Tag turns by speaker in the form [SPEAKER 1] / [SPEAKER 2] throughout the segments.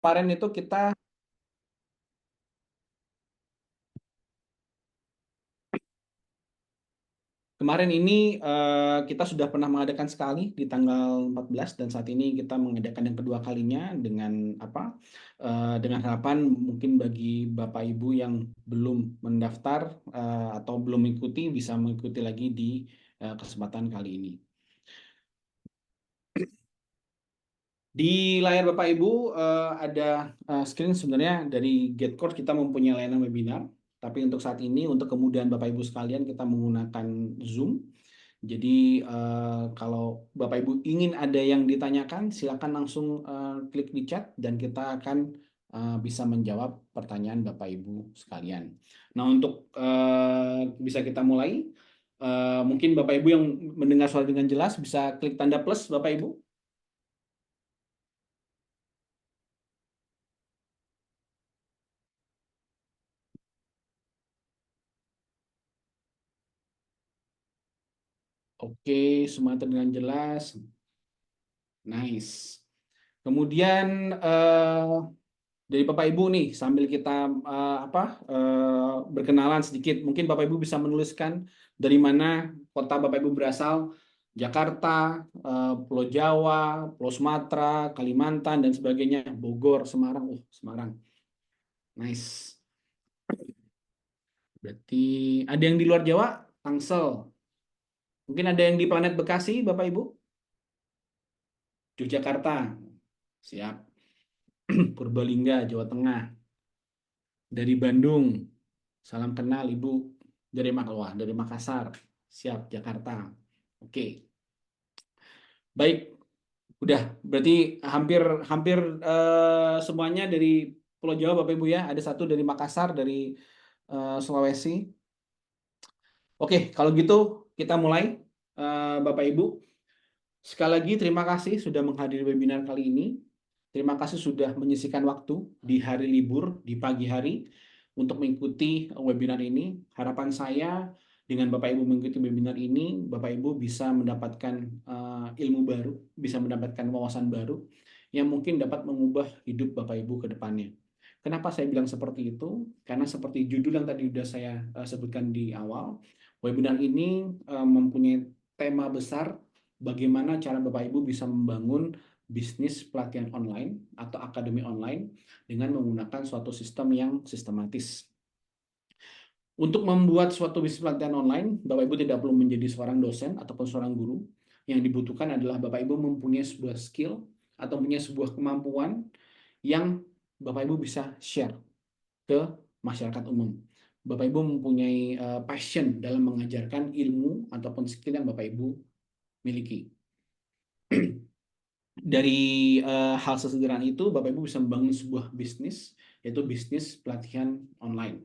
[SPEAKER 1] kemarin itu kemarin ini kita sudah pernah mengadakan sekali di tanggal 14 dan saat ini kita mengadakan yang kedua kalinya dengan apa? Dengan harapan mungkin bagi Bapak Ibu yang belum mendaftar atau belum mengikuti bisa mengikuti lagi di kesempatan kali ini. Di layar Bapak Ibu ada screen sebenarnya dari GetCourse kita mempunyai layanan webinar, tapi untuk saat ini untuk kemudahan Bapak Ibu sekalian kita menggunakan Zoom. Jadi kalau Bapak Ibu ingin ada yang ditanyakan, silakan langsung klik di chat dan kita akan bisa menjawab pertanyaan Bapak Ibu sekalian. Nah untuk bisa kita mulai, mungkin Bapak Ibu yang mendengar suara dengan jelas bisa klik tanda plus Bapak Ibu. Oke, semua terdengar jelas. Nice. Kemudian dari Bapak Ibu nih, sambil kita berkenalan sedikit, mungkin Bapak Ibu bisa menuliskan dari mana kota Bapak Ibu berasal, Jakarta, Pulau Jawa, Pulau Sumatera, Kalimantan dan sebagainya, Bogor, Semarang. Semarang. Nice. Berarti ada yang di luar Jawa, Tangsel. Mungkin ada yang di planet Bekasi, Bapak Ibu, Yogyakarta. Siap. Purbalingga, Jawa Tengah. Dari Bandung, salam kenal Ibu. Dari Makassar, siap, Jakarta. Oke, baik, udah. Berarti hampir hampir semuanya dari Pulau Jawa, Bapak Ibu ya. Ada satu dari Makassar, dari Sulawesi. Oke, kalau gitu kita mulai, Bapak Ibu. Sekali lagi terima kasih sudah menghadiri webinar kali ini. Terima kasih sudah menyisihkan waktu di hari libur, di pagi hari untuk mengikuti webinar ini. Harapan saya dengan Bapak Ibu mengikuti webinar ini, Bapak Ibu bisa mendapatkan ilmu baru, bisa mendapatkan wawasan baru yang mungkin dapat mengubah hidup Bapak Ibu ke depannya. Kenapa saya bilang seperti itu? Karena seperti judul yang tadi sudah saya sebutkan di awal, webinar ini mempunyai tema besar bagaimana cara Bapak Ibu bisa membangun bisnis pelatihan online atau akademi online dengan menggunakan suatu sistem yang sistematis. Untuk membuat suatu bisnis pelatihan online, Bapak Ibu tidak perlu menjadi seorang dosen ataupun seorang guru. Yang dibutuhkan adalah Bapak Ibu mempunyai sebuah skill atau punya sebuah kemampuan yang Bapak Ibu bisa share ke masyarakat umum. Bapak Ibu mempunyai passion dalam mengajarkan ilmu ataupun skill yang Bapak Ibu miliki. Dari hal sesederhana itu, Bapak Ibu bisa membangun sebuah bisnis, yaitu bisnis pelatihan online.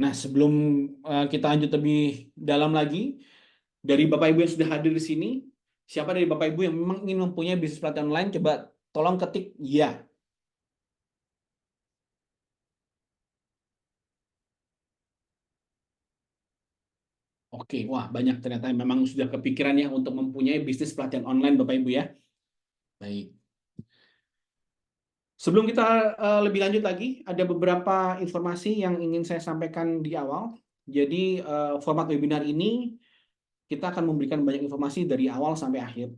[SPEAKER 1] Nah, sebelum kita lanjut lebih dalam lagi, dari Bapak Ibu yang sudah hadir di sini, siapa dari Bapak Ibu yang memang ingin mempunyai bisnis pelatihan online? Coba tolong ketik ya. Oke, wah banyak ternyata yang memang sudah kepikiran ya untuk mempunyai bisnis pelatihan online Bapak Ibu ya. Baik. Sebelum kita lebih lanjut lagi, ada beberapa informasi yang ingin saya sampaikan di awal. Jadi format webinar ini kita akan memberikan banyak informasi dari awal sampai akhir.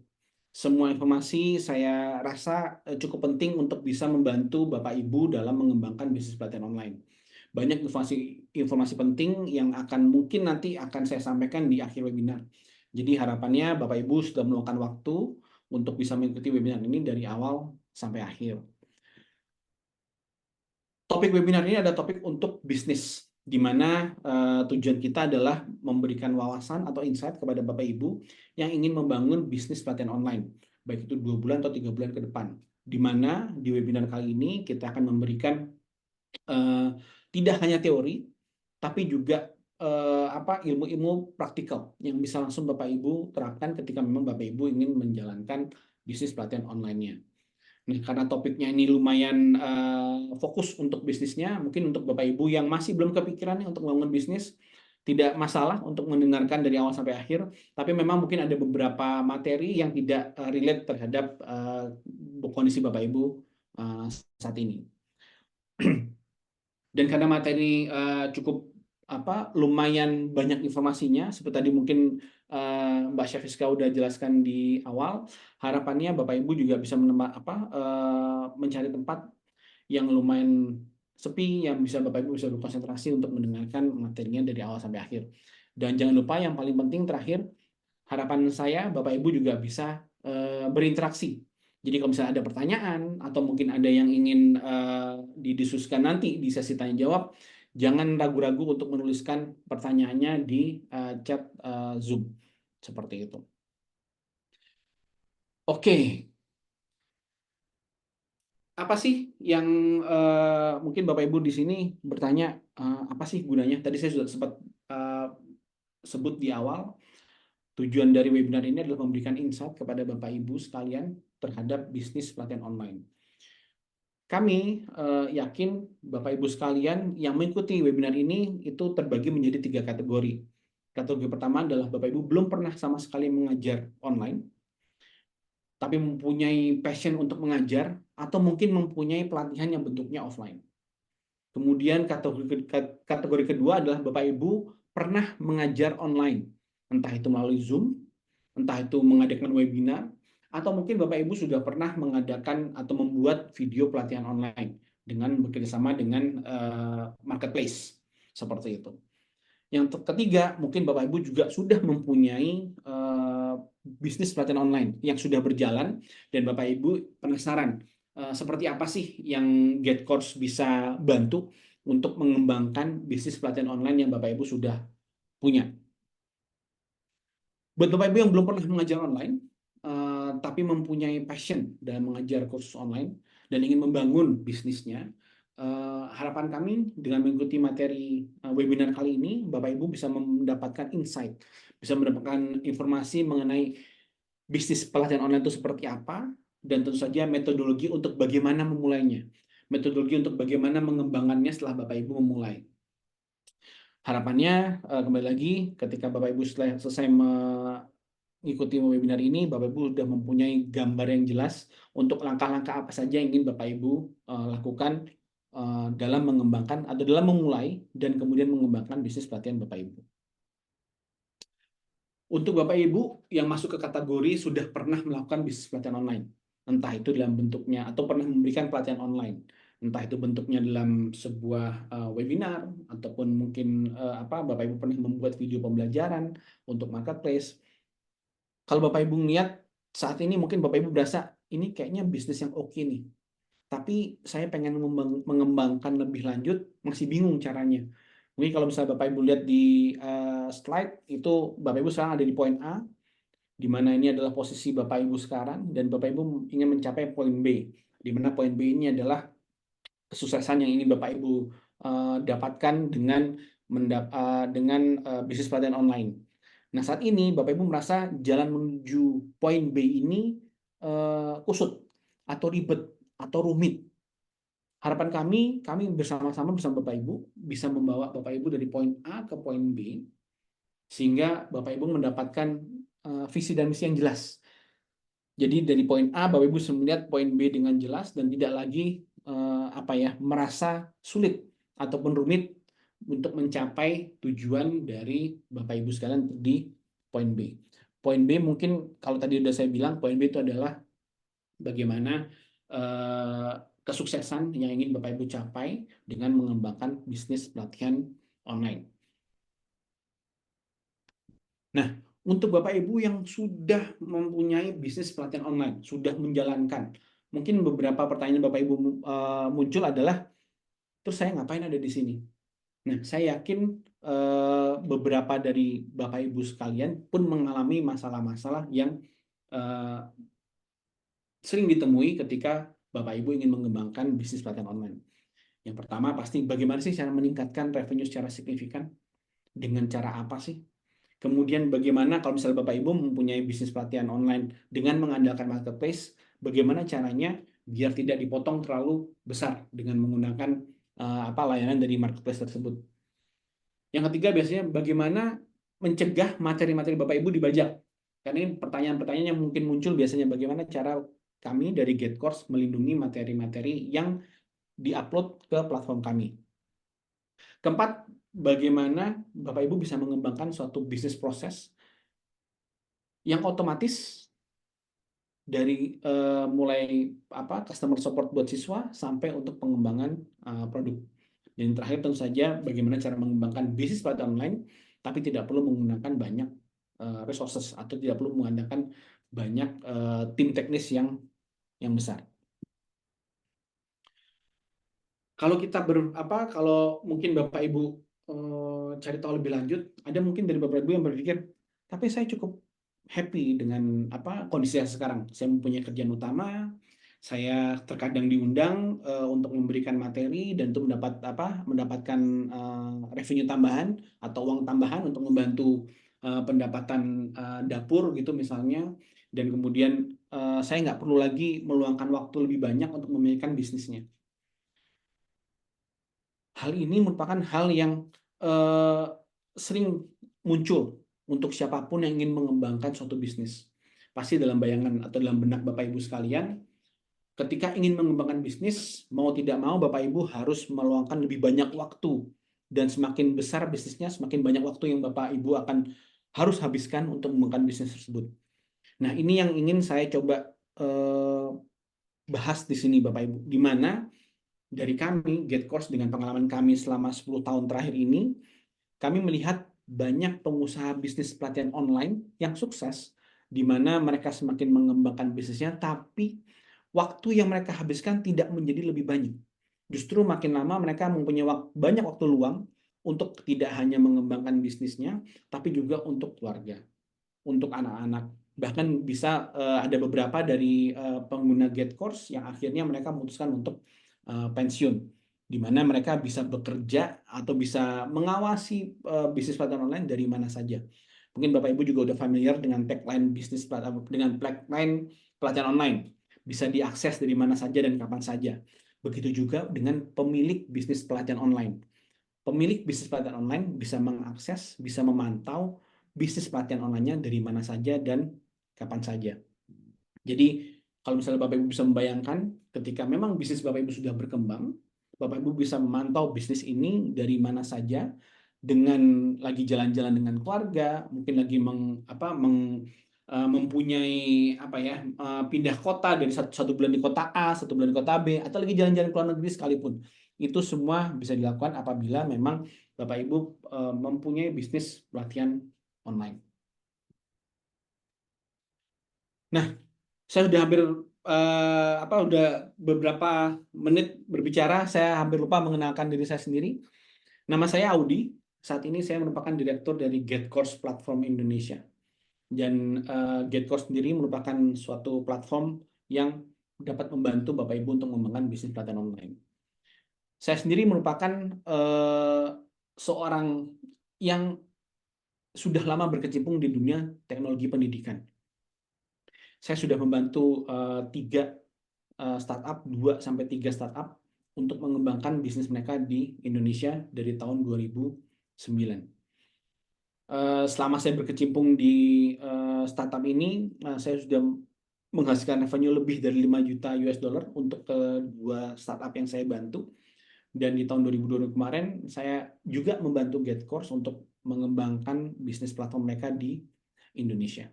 [SPEAKER 1] Semua informasi saya rasa cukup penting untuk bisa membantu Bapak Ibu dalam mengembangkan bisnis pelatihan online. Banyak informasi penting yang akan mungkin nanti akan saya sampaikan di akhir webinar. Jadi harapannya Bapak Ibu sudah meluangkan waktu untuk bisa mengikuti webinar ini dari awal sampai akhir. Topik webinar ini ada topik untuk bisnis, di mana tujuan kita adalah memberikan wawasan atau insight kepada Bapak Ibu yang ingin membangun bisnis pelatihan online, baik itu 2 bulan atau 3 bulan ke depan. Di mana di webinar kali ini kita akan memberikan tidak hanya teori, tapi juga ilmu-ilmu praktikal yang bisa langsung Bapak Ibu terapkan ketika memang Bapak Ibu ingin menjalankan bisnis pelatihan online-nya. Nah, karena topiknya ini lumayan fokus untuk bisnisnya, mungkin untuk Bapak Ibu yang masih belum kepikiran untuk membangun bisnis, tidak masalah untuk mendengarkan dari awal sampai akhir, tapi memang mungkin ada beberapa materi yang tidak relate terhadap kondisi Bapak Ibu saat ini. Dan karena materi cukup lumayan banyak informasinya, seperti tadi mungkin Mbak Syafiska udah jelaskan di awal, harapannya Bapak Ibu juga bisa mencari tempat yang lumayan sepi, yang bisa Bapak Ibu bisa berkonsentrasi untuk mendengarkan materinya dari awal sampai akhir. Dan jangan lupa yang paling penting terakhir, harapan saya Bapak Ibu juga bisa berinteraksi. Jadi kalau misalnya ada pertanyaan atau mungkin ada yang ingin didiskusikan nanti di sesi tanya jawab, jangan ragu-ragu untuk menuliskan pertanyaannya di chat Zoom seperti itu. Oke, apa sih yang mungkin Bapak Ibu di sini bertanya apa sih gunanya? Tadi saya sudah sempat sebut di awal. Tujuan dari webinar ini adalah memberikan insight kepada Bapak Ibu sekalian terhadap bisnis pelatihan online. Kami yakin Bapak Ibu sekalian yang mengikuti webinar ini itu terbagi menjadi 3 kategori. Kategori pertama adalah Bapak Ibu belum pernah sama sekali mengajar online, tapi mempunyai passion untuk mengajar, atau mungkin mempunyai pelatihan yang bentuknya offline. Kemudian kategori kedua adalah Bapak Ibu pernah mengajar online, entah itu melalui Zoom, entah itu mengadakan webinar, atau mungkin Bapak Ibu sudah pernah mengadakan atau membuat video pelatihan online dengan bekerjasama dengan marketplace seperti itu. Yang ketiga, mungkin Bapak Ibu juga sudah mempunyai bisnis pelatihan online yang sudah berjalan dan Bapak Ibu penasaran seperti apa sih yang GetCourse bisa bantu untuk mengembangkan bisnis pelatihan online yang Bapak Ibu sudah punya. Buat Bapak Ibu yang belum pernah mengajar online, tapi mempunyai passion dalam mengajar kursus online dan ingin membangun bisnisnya, harapan kami dengan mengikuti materi webinar kali ini, Bapak Ibu bisa mendapatkan insight, bisa mendapatkan informasi mengenai bisnis pelatihan online itu seperti apa, dan tentu saja metodologi untuk bagaimana memulainya, metodologi untuk bagaimana mengembangkannya setelah Bapak Ibu memulai. Harapannya, kembali lagi, ketika Bapak Ibu selesai mengikuti webinar ini, Bapak Ibu sudah mempunyai gambar yang jelas untuk langkah-langkah apa saja yang ingin Bapak Ibu lakukan dalam mengembangkan atau dalam memulai dan kemudian mengembangkan bisnis pelatihan Bapak Ibu. Untuk Bapak Ibu yang masuk ke kategori sudah pernah melakukan bisnis pelatihan online, entah itu dalam bentuknya atau pernah memberikan pelatihan online, entah itu bentuknya dalam sebuah webinar ataupun mungkin Bapak Ibu pernah membuat video pembelajaran untuk marketplace. Kalau Bapak Ibu lihat saat ini mungkin Bapak Ibu berasa ini kayaknya bisnis yang oke nih, tapi saya pengen mengembangkan lebih lanjut, masih bingung caranya. Mungkin kalau misalnya Bapak Ibu lihat di slide itu, Bapak Ibu sekarang ada di poin A, di mana ini adalah posisi Bapak Ibu sekarang, dan Bapak Ibu ingin mencapai poin B, di mana poin B ini adalah kesuksesan yang ingin Bapak Ibu dapatkan dengan bisnis pelatihan online. Nah, saat ini Bapak Ibu merasa jalan menuju poin B ini kusut atau ribet atau rumit. Harapan kami bersama-sama bersama Bapak Ibu bisa membawa Bapak Ibu dari poin A ke poin B, sehingga Bapak Ibu mendapatkan visi dan misi yang jelas. Jadi dari poin A, Bapak Ibu bisa melihat poin B dengan jelas dan tidak lagi merasa sulit ataupun rumit untuk mencapai tujuan dari Bapak Ibu sekalian di poin B. Poin B mungkin kalau tadi sudah saya bilang, poin B itu adalah bagaimana kesuksesan yang ingin Bapak Ibu capai dengan mengembangkan bisnis pelatihan online. Nah, untuk Bapak Ibu yang sudah mempunyai bisnis pelatihan online, sudah menjalankan, mungkin beberapa pertanyaan Bapak Ibu muncul adalah, terus saya ngapain ada di sini? Nah, saya yakin beberapa dari Bapak Ibu sekalian pun mengalami masalah-masalah yang sering ditemui ketika Bapak Ibu ingin mengembangkan bisnis pelatihan online. Yang pertama pasti bagaimana sih cara meningkatkan revenue secara signifikan? Dengan cara apa sih? Kemudian bagaimana kalau misalnya Bapak Ibu mempunyai bisnis pelatihan online dengan mengandalkan marketplace, bagaimana caranya biar tidak dipotong terlalu besar dengan menggunakan layanan dari marketplace tersebut. Yang ketiga biasanya bagaimana mencegah materi-materi Bapak Ibu dibajak. Karena ini pertanyaan-pertanyaan yang mungkin muncul biasanya bagaimana cara kami dari GetCourse melindungi materi-materi yang diupload ke platform kami. Keempat, bagaimana Bapak Ibu bisa mengembangkan suatu bisnis proses yang otomatis dari mulai customer support buat siswa sampai untuk pengembangan produk. Dan terakhir tentu saja bagaimana cara mengembangkan bisnis pada online, tapi tidak perlu menggunakan banyak resources atau tidak perlu mengandalkan banyak tim teknis yang besar. Kalau kita kalau mungkin Bapak Ibu cari tahu lebih lanjut, ada mungkin dari Bapak Ibu yang berpikir, tapi saya cukup happy dengan kondisi saya sekarang. Saya mempunyai kerjaan utama, saya terkadang diundang untuk memberikan materi dan untuk mendapatkan revenue tambahan atau uang tambahan untuk membantu pendapatan dapur gitu misalnya. Dan kemudian saya nggak perlu lagi meluangkan waktu lebih banyak untuk memikirkan bisnisnya. Hal ini merupakan hal yang sering muncul untuk siapapun yang ingin mengembangkan suatu bisnis. Pasti dalam bayangan atau dalam benak Bapak Ibu sekalian, ketika ingin mengembangkan bisnis, mau tidak mau Bapak Ibu harus meluangkan lebih banyak waktu. Dan semakin besar bisnisnya, semakin banyak waktu yang Bapak Ibu akan harus habiskan untuk mengembangkan bisnis tersebut. Nah, ini yang ingin saya coba bahas di sini Bapak Ibu, di mana dari kami, GetCourse, dengan pengalaman kami selama 10 tahun terakhir ini, kami melihat banyak pengusaha bisnis pelatihan online yang sukses, di mana mereka semakin mengembangkan bisnisnya, tapi waktu yang mereka habiskan tidak menjadi lebih banyak. Justru makin lama mereka mempunyai banyak waktu luang untuk tidak hanya mengembangkan bisnisnya, tapi juga untuk keluarga, untuk anak-anak. Bahkan bisa ada beberapa dari pengguna GetCourse yang akhirnya mereka memutuskan untuk pensiun, di mana mereka bisa bekerja atau bisa mengawasi bisnis pelatihan online dari mana saja. Mungkin Bapak Ibu juga udah familiar dengan tagline bisnis dengan tagline pelatihan online, bisa diakses dari mana saja dan kapan saja. Begitu juga dengan pemilik bisnis pelatihan online. Pemilik bisnis pelatihan online bisa mengakses, bisa memantau bisnis pelatihan online-nya dari mana saja dan kapan saja. Jadi kalau misalnya Bapak Ibu bisa membayangkan ketika memang bisnis Bapak Ibu sudah berkembang, Bapak Ibu bisa memantau bisnis ini dari mana saja, dengan lagi jalan-jalan dengan keluarga, mungkin lagi mempunyai pindah kota dari satu bulan di kota A, satu bulan di kota B, atau lagi jalan-jalan ke luar negeri sekalipun. Itu semua bisa dilakukan apabila memang Bapak Ibu mempunyai bisnis pelatihan online. Nah, saya sudah hampir udah beberapa menit berbicara, saya hampir lupa mengenalkan diri saya sendiri. Nama saya Audi. Saat ini saya merupakan direktur dari GetCourse Platform Indonesia. Dan GetCourse sendiri merupakan suatu platform yang dapat membantu Bapak Ibu untuk mengembangkan bisnis pelatihan online. Saya sendiri merupakan seorang yang sudah lama berkecimpung di dunia teknologi pendidikan. Saya sudah membantu 3 startup, 2-3 startup untuk mengembangkan bisnis mereka di Indonesia dari tahun 2009. Selama saya berkecimpung di startup ini, saya sudah menghasilkan revenue lebih dari 5 juta US dollar untuk kedua startup yang saya bantu. Dan di tahun 2020 kemarin, saya juga membantu GetCourse untuk mengembangkan bisnis platform mereka di Indonesia.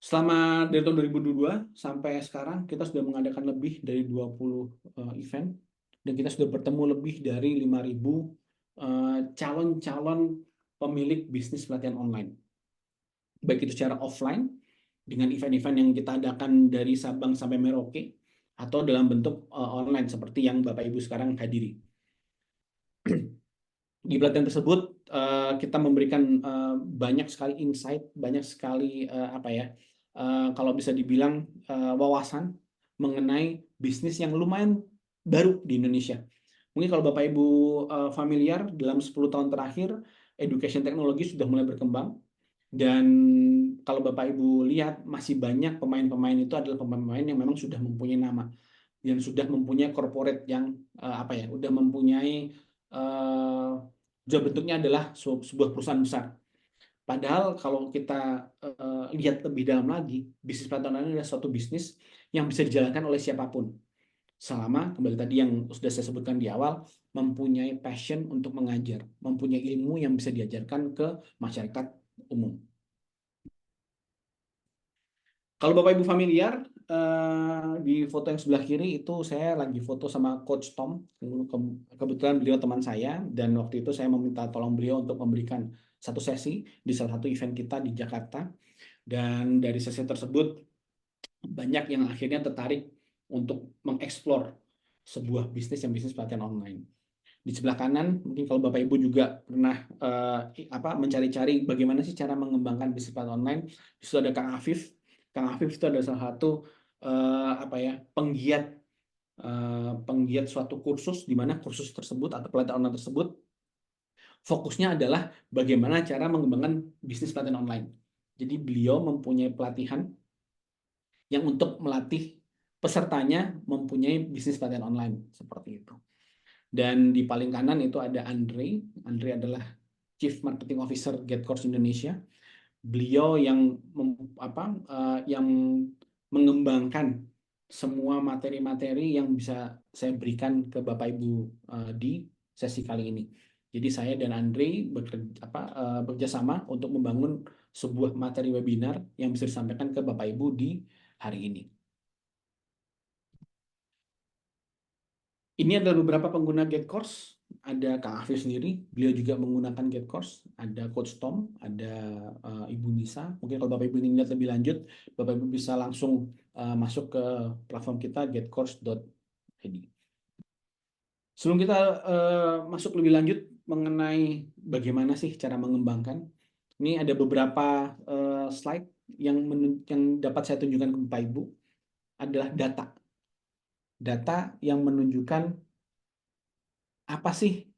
[SPEAKER 1] Selama dari tahun 2022 sampai sekarang, kita sudah mengadakan lebih dari 20 event, dan kita sudah bertemu lebih dari 5.000 calon-calon pemilik bisnis pelatihan online. Baik itu secara offline, dengan event-event yang kita adakan dari Sabang sampai Merauke, atau dalam bentuk online seperti yang Bapak Ibu sekarang hadiri. Di pelatihan tersebut kita memberikan banyak sekali insight, banyak sekali kalau bisa dibilang wawasan mengenai bisnis yang lumayan baru di Indonesia. Mungkin kalau Bapak Ibu familiar, dalam 10 tahun terakhir education teknologi sudah mulai berkembang, dan kalau Bapak Ibu lihat masih banyak pemain-pemain itu adalah pemain-pemain yang memang sudah mempunyai nama, yang sudah mempunyai corporate yang sudah mempunyai bentuknya adalah sebuah perusahaan besar. Padahal kalau kita lihat lebih dalam lagi, bisnis pelatihan online adalah suatu bisnis yang bisa dijalankan oleh siapapun. Selama, kembali tadi yang sudah saya sebutkan di awal, mempunyai passion untuk mengajar, mempunyai ilmu yang bisa diajarkan ke masyarakat umum. Kalau Bapak Ibu familiar, di foto yang sebelah kiri itu saya lagi foto sama Coach Tom. Kebetulan beliau teman saya, dan waktu itu saya meminta tolong beliau untuk memberikan satu sesi di salah satu event kita di Jakarta. Dan dari sesi tersebut, banyak yang akhirnya tertarik untuk mengeksplor sebuah bisnis yang bisnis pelatihan online. Di sebelah kanan, mungkin kalau Bapak Ibu juga pernah mencari-cari bagaimana sih cara mengembangkan bisnis pelatihan online, di situ ada Kang Afif. Kang Afif itu ada salah satu penggiat penggiat suatu kursus, di mana kursus tersebut atau pelatihan online tersebut fokusnya adalah bagaimana cara mengembangkan bisnis pelatihan online. Jadi beliau mempunyai pelatihan yang untuk melatih pesertanya mempunyai bisnis pelatihan online seperti itu. Dan di paling kanan itu ada Andre. Andre adalah Chief Marketing Officer GetCourse Indonesia. Beliau yang yang mengembangkan semua materi-materi yang bisa saya berikan ke Bapak Ibu di sesi kali ini. Jadi saya dan Andre bekerja sama untuk membangun sebuah materi webinar yang bisa disampaikan ke Bapak Ibu di hari ini. Ini adalah beberapa pengguna GetCourse. Ada Kang Afif sendiri, beliau juga menggunakan GetCourse. Ada Coach Tom, ada Ibu Nisa. Mungkin kalau Bapak Ibu ingin lihat lebih lanjut, Bapak Ibu bisa langsung masuk ke platform kita getcourse.id. Sebelum kita masuk lebih lanjut mengenai bagaimana sih cara mengembangkan, ini ada beberapa slide yang dapat saya tunjukkan ke Bapak Ibu adalah data yang menunjukkan apa sih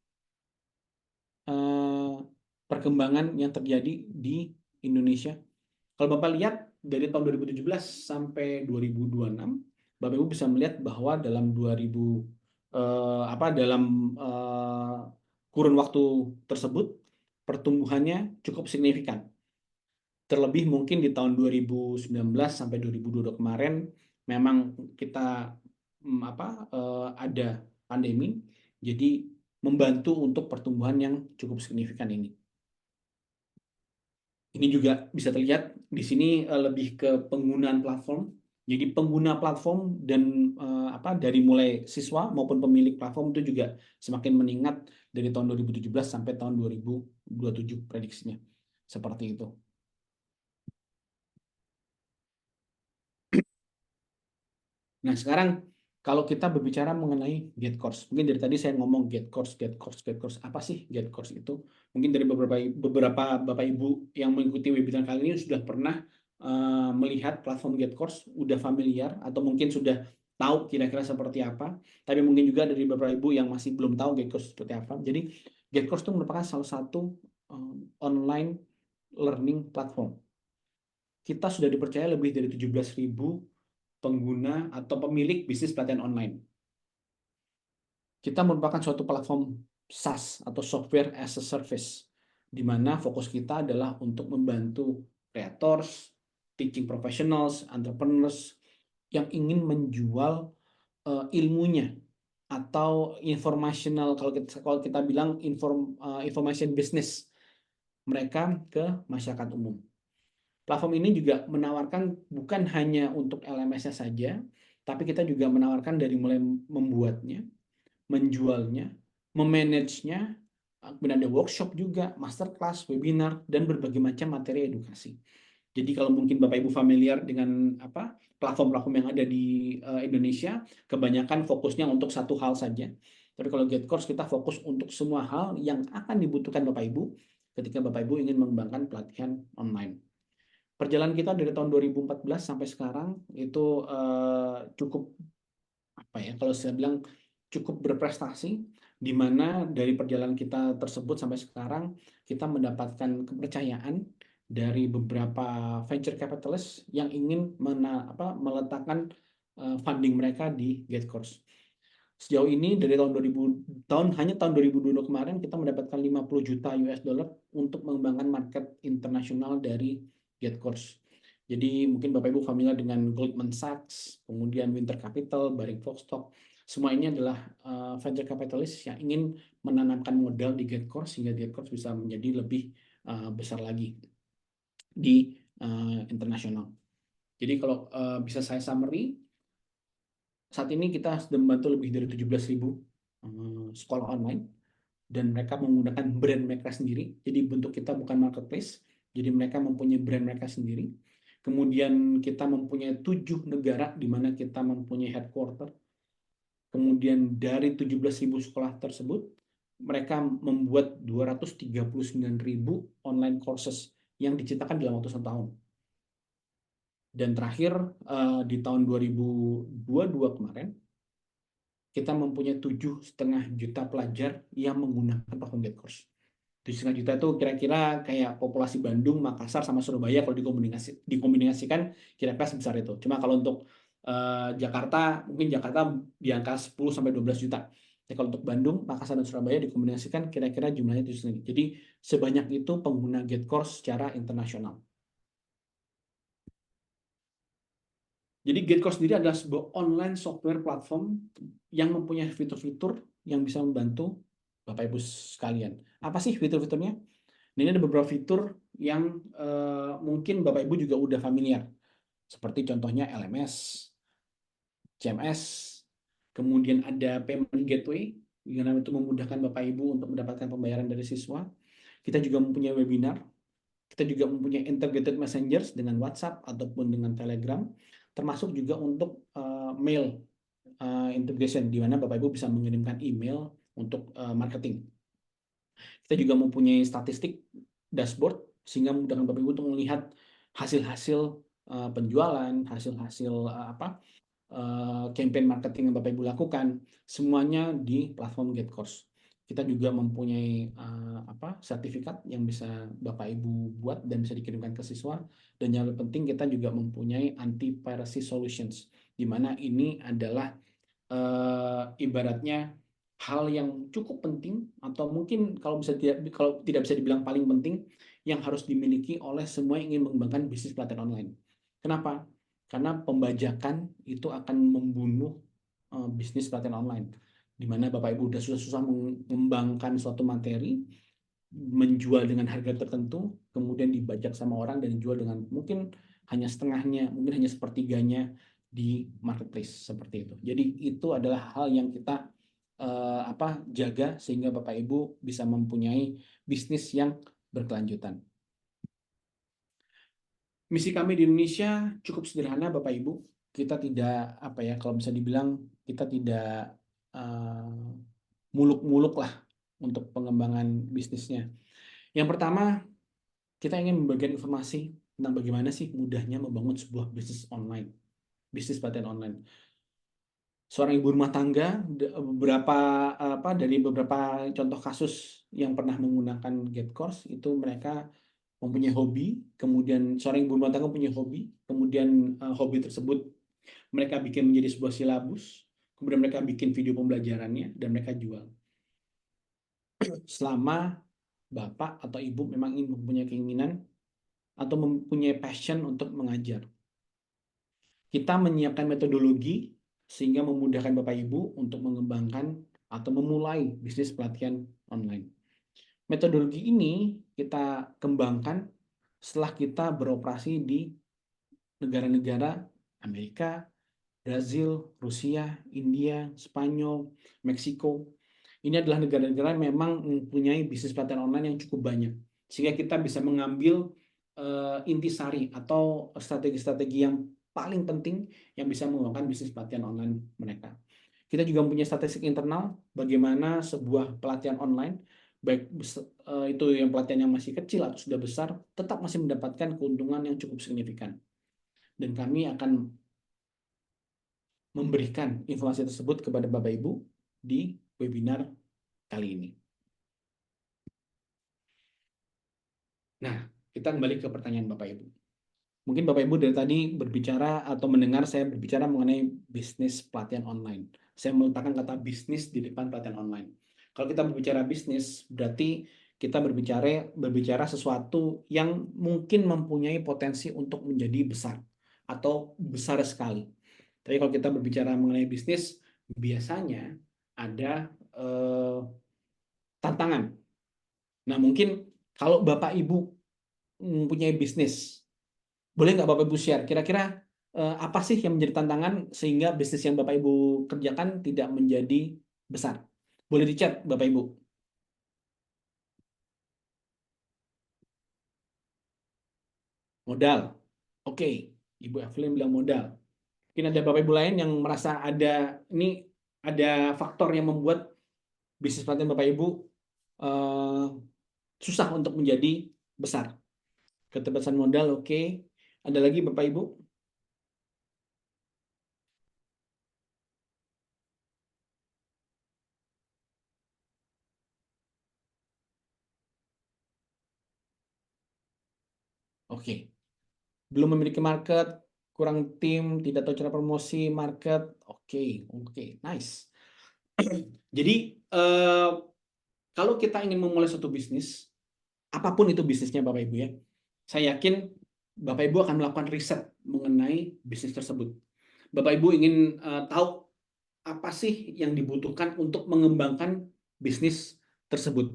[SPEAKER 1] perkembangan yang terjadi di Indonesia. Kalau Bapak lihat dari tahun 2017 sampai 2026, Bapak Ibu bisa melihat bahwa dalam kurun waktu tersebut pertumbuhannya cukup signifikan. Terlebih mungkin di tahun 2019 sampai 2022 kemarin memang kita ada pandemi, jadi membantu untuk pertumbuhan yang cukup signifikan ini. Ini juga bisa terlihat di sini lebih ke penggunaan platform. Jadi pengguna platform dan dari mulai siswa maupun pemilik platform itu juga semakin meningkat dari tahun 2017 sampai tahun 2027 prediksinya. Seperti itu. Nah, sekarang kalau kita berbicara mengenai GetCourse, mungkin dari tadi saya ngomong GetCourse. Apa sih GetCourse itu? Mungkin dari beberapa Bapak Ibu yang mengikuti webinar kali ini sudah pernah melihat platform GetCourse, udah familiar atau mungkin sudah tahu kira-kira seperti apa. Tapi mungkin juga dari beberapa Ibu yang masih belum tahu GetCourse seperti apa. Jadi GetCourse itu merupakan salah satu online learning platform. Kita sudah dipercaya lebih dari 17.000 pengguna atau pemilik bisnis pelatihan online. Kita merupakan suatu platform SaaS atau Software as a Service, di mana fokus kita adalah untuk membantu creators, teaching professionals, entrepreneurs yang ingin menjual ilmunya atau informational, kalau kita bilang information business mereka ke masyarakat umum. Platform ini juga menawarkan bukan hanya untuk LMS-nya saja, tapi kita juga menawarkan dari mulai membuatnya, menjualnya, memanage-nya, kemudian ada workshop juga, masterclass, webinar, dan berbagai macam materi edukasi. Jadi kalau mungkin Bapak Ibu familiar dengan platform-platform yang ada di Indonesia, kebanyakan fokusnya untuk satu hal saja. Tapi kalau GetCourse kita fokus untuk semua hal yang akan dibutuhkan Bapak Ibu ketika Bapak Ibu ingin mengembangkan pelatihan online. Perjalanan kita dari tahun 2014 sampai sekarang itu cukup kalau saya bilang cukup berprestasi, di mana dari perjalanan kita tersebut sampai sekarang kita mendapatkan kepercayaan dari beberapa venture capitalist yang ingin meletakkan funding mereka di GetCourse. Sejauh ini dari hanya tahun 2022 kemarin kita mendapatkan 50 juta US dollar untuk mengembangkan market internasional dari GetCourse. Jadi mungkin Bapak Ibu familiar dengan Goldman Sachs, kemudian Winter Capital, Baring Vostok. Semua ini adalah venture capitalist yang ingin menanamkan modal di GetCourse sehingga GetCourse bisa menjadi lebih besar lagi di internasional. Jadi kalau bisa saya summary, saat ini kita sudah membantu lebih dari 17.000 sekolah online dan mereka menggunakan brand mereka sendiri. Jadi bentuk kita bukan marketplace, jadi mereka mempunyai brand mereka sendiri. Kemudian kita mempunyai 7 negara di mana kita mempunyai headquarter. Kemudian dari 17.000 sekolah tersebut, mereka membuat 239.000 online courses yang diciptakan dalam waktu 1 tahun. Dan terakhir di tahun 2022 kemarin, kita mempunyai 7,5 juta pelajar yang menggunakan platform GetCourse. 7,5 juta itu kira-kira kayak populasi Bandung, Makassar, sama Surabaya kalau dikombinasikan kira-kira sebesar itu. Cuma kalau untuk Jakarta, mungkin Jakarta di angka 10-12 juta. Jadi kalau untuk Bandung, Makassar, dan Surabaya dikombinasikan kira-kira jumlahnya 7,5. Jadi sebanyak itu pengguna GetCourse secara internasional. Jadi GetCourse sendiri adalah sebuah online software platform yang mempunyai fitur-fitur yang bisa membantu Bapak Ibu sekalian. Apa sih fitur-fiturnya? Nah, ini ada beberapa fitur yang mungkin Bapak Ibu juga udah familiar. Seperti contohnya LMS, CMS, kemudian ada payment gateway, yang itu memudahkan Bapak Ibu untuk mendapatkan pembayaran dari siswa. Kita juga mempunyai webinar, kita juga mempunyai integrated messengers dengan WhatsApp ataupun dengan Telegram, termasuk juga untuk mail integration, di mana Bapak Ibu bisa mengirimkan email untuk marketing. Kita juga mempunyai statistik dashboard, sehingga memudahkan Bapak Ibu untuk melihat hasil-hasil penjualan, hasil-hasil campaign marketing yang Bapak Ibu lakukan, semuanya di platform GetCourse. Kita juga mempunyai sertifikat yang bisa Bapak Ibu buat dan bisa dikirimkan ke siswa. Dan yang lebih penting, kita juga mempunyai anti-piracy solutions, di mana ini adalah ibaratnya hal yang cukup penting, atau mungkin kalau tidak bisa dibilang paling penting, yang harus dimiliki oleh semua yang ingin mengembangkan bisnis pelatihan online. Kenapa? Karena pembajakan itu akan membunuh bisnis pelatihan online, di mana Bapak Ibu udah susah-susah mengembangkan suatu materi, menjual dengan harga tertentu, kemudian dibajak sama orang dan dijual dengan mungkin hanya setengahnya, mungkin hanya sepertiganya di marketplace seperti itu. Jadi itu adalah hal yang kita jaga sehingga Bapak Ibu bisa mempunyai bisnis yang berkelanjutan. Misi kami di Indonesia cukup sederhana, Bapak Ibu. Kita tidak kalau bisa dibilang kita tidak muluk-muluk lah untuk pengembangan bisnisnya. Yang pertama, kita ingin membagikan informasi tentang bagaimana sih mudahnya membangun sebuah bisnis online, bisnis pelatihan online. Seorang ibu rumah tangga, dari beberapa contoh kasus yang pernah menggunakan GetCourse, itu mereka mempunyai hobi, kemudian seorang ibu rumah tangga punya hobi, kemudian hobi tersebut mereka bikin menjadi sebuah silabus, kemudian mereka bikin video pembelajarannya, dan mereka jual. Selama Bapak atau Ibu memang ingin mempunyai keinginan atau mempunyai passion untuk mengajar, kita menyiapkan metodologi sehingga memudahkan Bapak Ibu untuk mengembangkan atau memulai bisnis pelatihan online. Metodologi ini kita kembangkan setelah kita beroperasi di negara-negara Amerika, Brazil, Rusia, India, Spanyol, Meksiko. Ini adalah negara-negara yang memang mempunyai bisnis pelatihan online yang cukup banyak. Sehingga kita bisa mengambil intisari atau strategi-strategi yang paling penting yang bisa mengembangkan bisnis pelatihan online mereka. Kita juga mempunyai statistik internal bagaimana sebuah pelatihan online, baik itu yang pelatihan yang masih kecil atau sudah besar, tetap masih mendapatkan keuntungan yang cukup signifikan. Dan kami akan memberikan informasi tersebut kepada Bapak Ibu di webinar kali ini. Nah, kita kembali ke pertanyaan Bapak Ibu. Mungkin Bapak Ibu dari tadi berbicara atau mendengar saya berbicara mengenai bisnis pelatihan online. saya meletakkan kata bisnis di depan pelatihan online. Kalau kita berbicara bisnis, berarti kita berbicara sesuatu yang mungkin mempunyai potensi untuk menjadi besar atau besar sekali. Tapi kalau kita berbicara mengenai bisnis, biasanya ada tantangan. Nah, mungkin kalau Bapak Ibu mempunyai bisnis, boleh nggak Bapak Ibu share? Kira-kira apa sih yang menjadi tantangan sehingga bisnis yang Bapak Ibu kerjakan tidak menjadi besar? Boleh di-chat Bapak Ibu. Modal. Oke, Ibu Evelyn bilang modal. Mungkin ada Bapak Ibu lain yang merasa ada faktor yang membuat bisnis pelatihan Bapak Ibu eh, susah untuk menjadi besar. Keterbatasan modal, oke. Ada lagi Bapak Ibu? Oke. Belum memiliki market, kurang tim, tidak tahu cara promosi market. Oke, oke, nice. Jadi eh, kalau kita ingin memulai suatu bisnis, apapun itu bisnisnya Bapak Ibu ya, saya yakin Bapak Ibu akan melakukan riset mengenai bisnis tersebut. Bapak Ibu ingin tahu apa sih yang dibutuhkan untuk mengembangkan bisnis tersebut.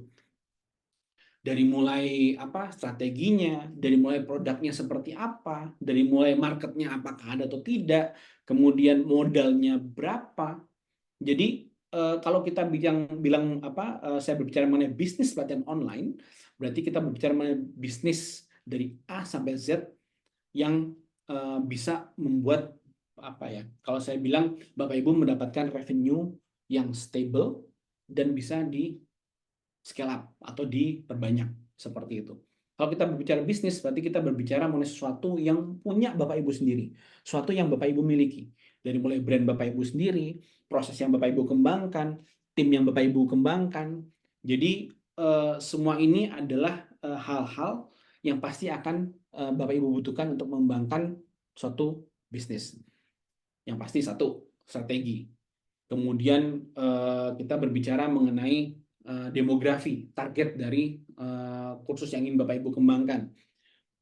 [SPEAKER 1] Dari mulai apa strateginya, dari mulai produknya seperti apa, dari mulai marketnya apakah ada atau tidak, kemudian modalnya berapa. Jadi kalau kita bilang apa, saya berbicara mengenai bisnis pelatihan online, berarti kita berbicara mengenai bisnis dari A sampai Z yang bisa membuat apa ya? Kalau saya bilang Bapak Ibu mendapatkan revenue yang stable dan bisa di scale up atau diperbanyak seperti itu. Kalau kita berbicara bisnis, berarti kita berbicara mengenai sesuatu yang punya Bapak Ibu sendiri, sesuatu yang Bapak Ibu miliki. Dari mulai brand Bapak Ibu sendiri, proses yang Bapak Ibu kembangkan, tim yang Bapak Ibu kembangkan. Jadi semua ini adalah hal-hal yang pasti akan Bapak Ibu butuhkan untuk mengembangkan suatu bisnis. Yang pasti satu, strategi. Kemudian kita berbicara mengenai demografi, target dari kursus yang ingin Bapak Ibu kembangkan.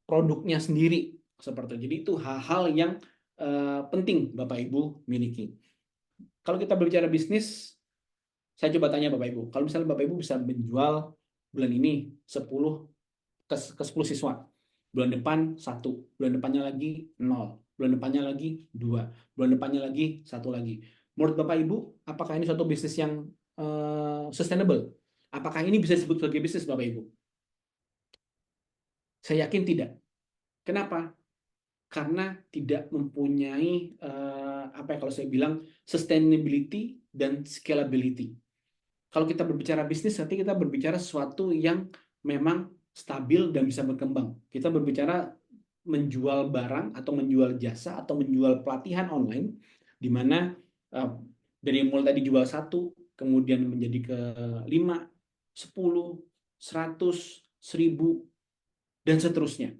[SPEAKER 1] Produknya sendiri seperti itu. Jadi itu hal-hal yang penting Bapak Ibu miliki. Kalau kita berbicara bisnis, saya coba tanya Bapak Ibu, kalau misalnya Bapak Ibu bisa menjual bulan ini 10 ke 10 siswa, bulan depan 1, bulan depannya lagi 0, bulan depannya lagi 2, bulan depannya lagi 1 lagi. Menurut Bapak Ibu, apakah ini suatu bisnis yang sustainable? Apakah ini bisa disebut sebagai bisnis Bapak Ibu? Saya yakin tidak. Kenapa? Karena tidak mempunyai apa ya kalau saya bilang sustainability dan scalability. Kalau kita berbicara bisnis, nanti kita berbicara sesuatu yang memang stabil dan bisa berkembang. Kita berbicara menjual barang atau menjual jasa atau menjual pelatihan online, di mana dari mulai tadi jual 1, kemudian menjadi ke 5, 10, 100, 1000, dan seterusnya.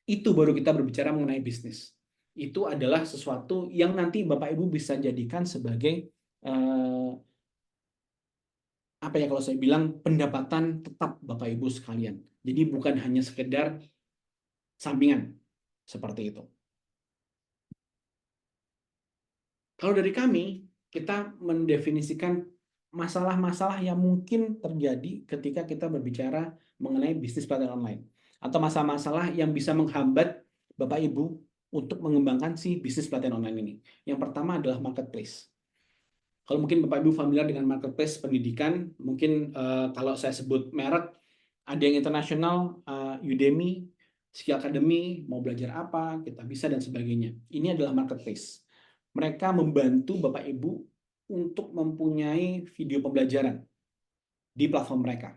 [SPEAKER 1] Itu baru kita berbicara mengenai bisnis. Itu adalah sesuatu yang nanti Bapak Ibu bisa jadikan sebagai apa ya kalau saya bilang pendapatan tetap Bapak Ibu sekalian. Jadi bukan hanya sekedar sampingan seperti itu. Kalau dari kami, kita mendefinisikan masalah-masalah yang mungkin terjadi ketika kita berbicara mengenai bisnis pelatihan online atau masalah-masalah yang bisa menghambat Bapak Ibu untuk mengembangkan si bisnis pelatihan online ini. Yang pertama adalah marketplace. Kalau mungkin Bapak Ibu familiar dengan marketplace pendidikan, mungkin kalau saya sebut merek, ada yang internasional, Udemy, Skill Academy, mau belajar apa, kita bisa dan sebagainya. Ini adalah marketplace. Mereka membantu Bapak Ibu untuk mempunyai video pembelajaran di platform mereka.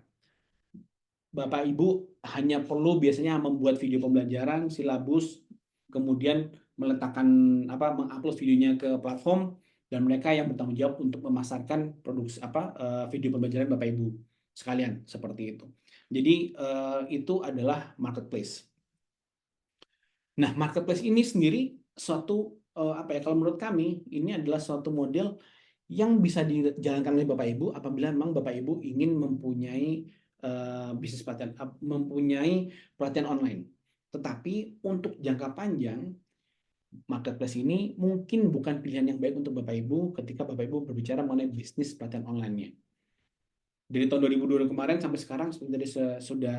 [SPEAKER 1] Bapak Ibu hanya perlu biasanya membuat video pembelajaran, silabus, kemudian meletakkan apa mengupload videonya ke platform dan mereka yang bertanggung jawab untuk memasarkan produksi video pembelajaran Bapak Ibu sekalian seperti itu. Jadi itu adalah marketplace. Nah, marketplace ini sendiri suatu apa ya kalau menurut kami ini adalah suatu model yang bisa dijalankan oleh Bapak Ibu apabila memang Bapak Ibu ingin mempunyai bisnis pelatihan, mempunyai pelatihan online. Tetapi untuk jangka panjang, marketplace ini mungkin bukan pilihan yang baik untuk Bapak Ibu ketika Bapak Ibu berbicara mengenai bisnis pelatihan online-nya. Dari tahun 2020 kemarin sampai sekarang, seperti tadi sudah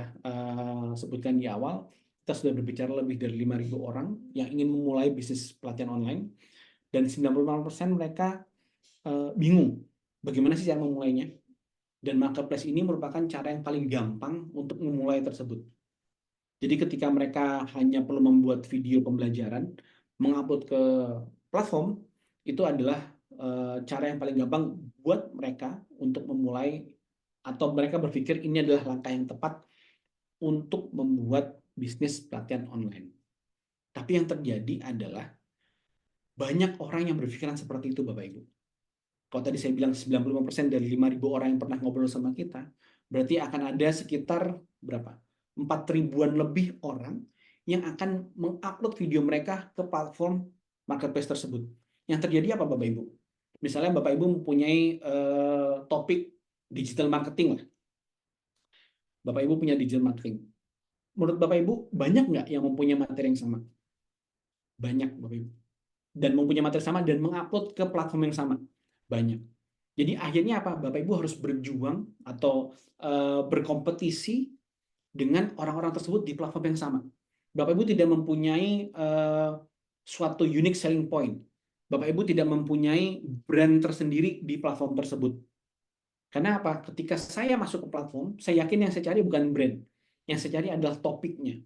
[SPEAKER 1] sebutkan di awal, kita sudah berbicara lebih dari 5.000 orang yang ingin memulai bisnis pelatihan online, dan 95% mereka bingung bagaimana sih cara memulainya. Dan marketplace ini merupakan cara yang paling gampang untuk memulai tersebut. Jadi ketika mereka hanya perlu membuat video pembelajaran, mengupload ke platform, itu adalah cara yang paling gampang buat mereka untuk memulai, atau mereka berpikir ini adalah langkah yang tepat untuk membuat bisnis pelatihan online. Tapi yang terjadi adalah banyak orang yang berpikiran seperti itu, Bapak Ibu. Kalau tadi saya bilang 95% dari 5.000 orang yang pernah ngobrol sama kita, berarti akan ada sekitar berapa? 4.000-an lebih orang yang akan mengupload video mereka ke platform marketplace tersebut. Yang terjadi apa, Bapak Ibu? Misalnya Bapak Ibu mempunyai topik digital marketing lah. Bapak Ibu punya digital marketing. Menurut Bapak Ibu, banyak nggak yang mempunyai materi yang sama? Banyak, Bapak Ibu. Dan mempunyai materi sama dan mengupload ke platform yang sama. Banyak. Jadi akhirnya apa? Bapak Ibu harus berjuang atau berkompetisi dengan orang-orang tersebut di platform yang sama. Bapak Ibu tidak mempunyai suatu unique selling point. Bapak Ibu tidak mempunyai brand tersendiri di platform tersebut. Karena apa? Ketika saya masuk ke platform, saya yakin yang saya cari bukan brand. Yang saya cari adalah topiknya.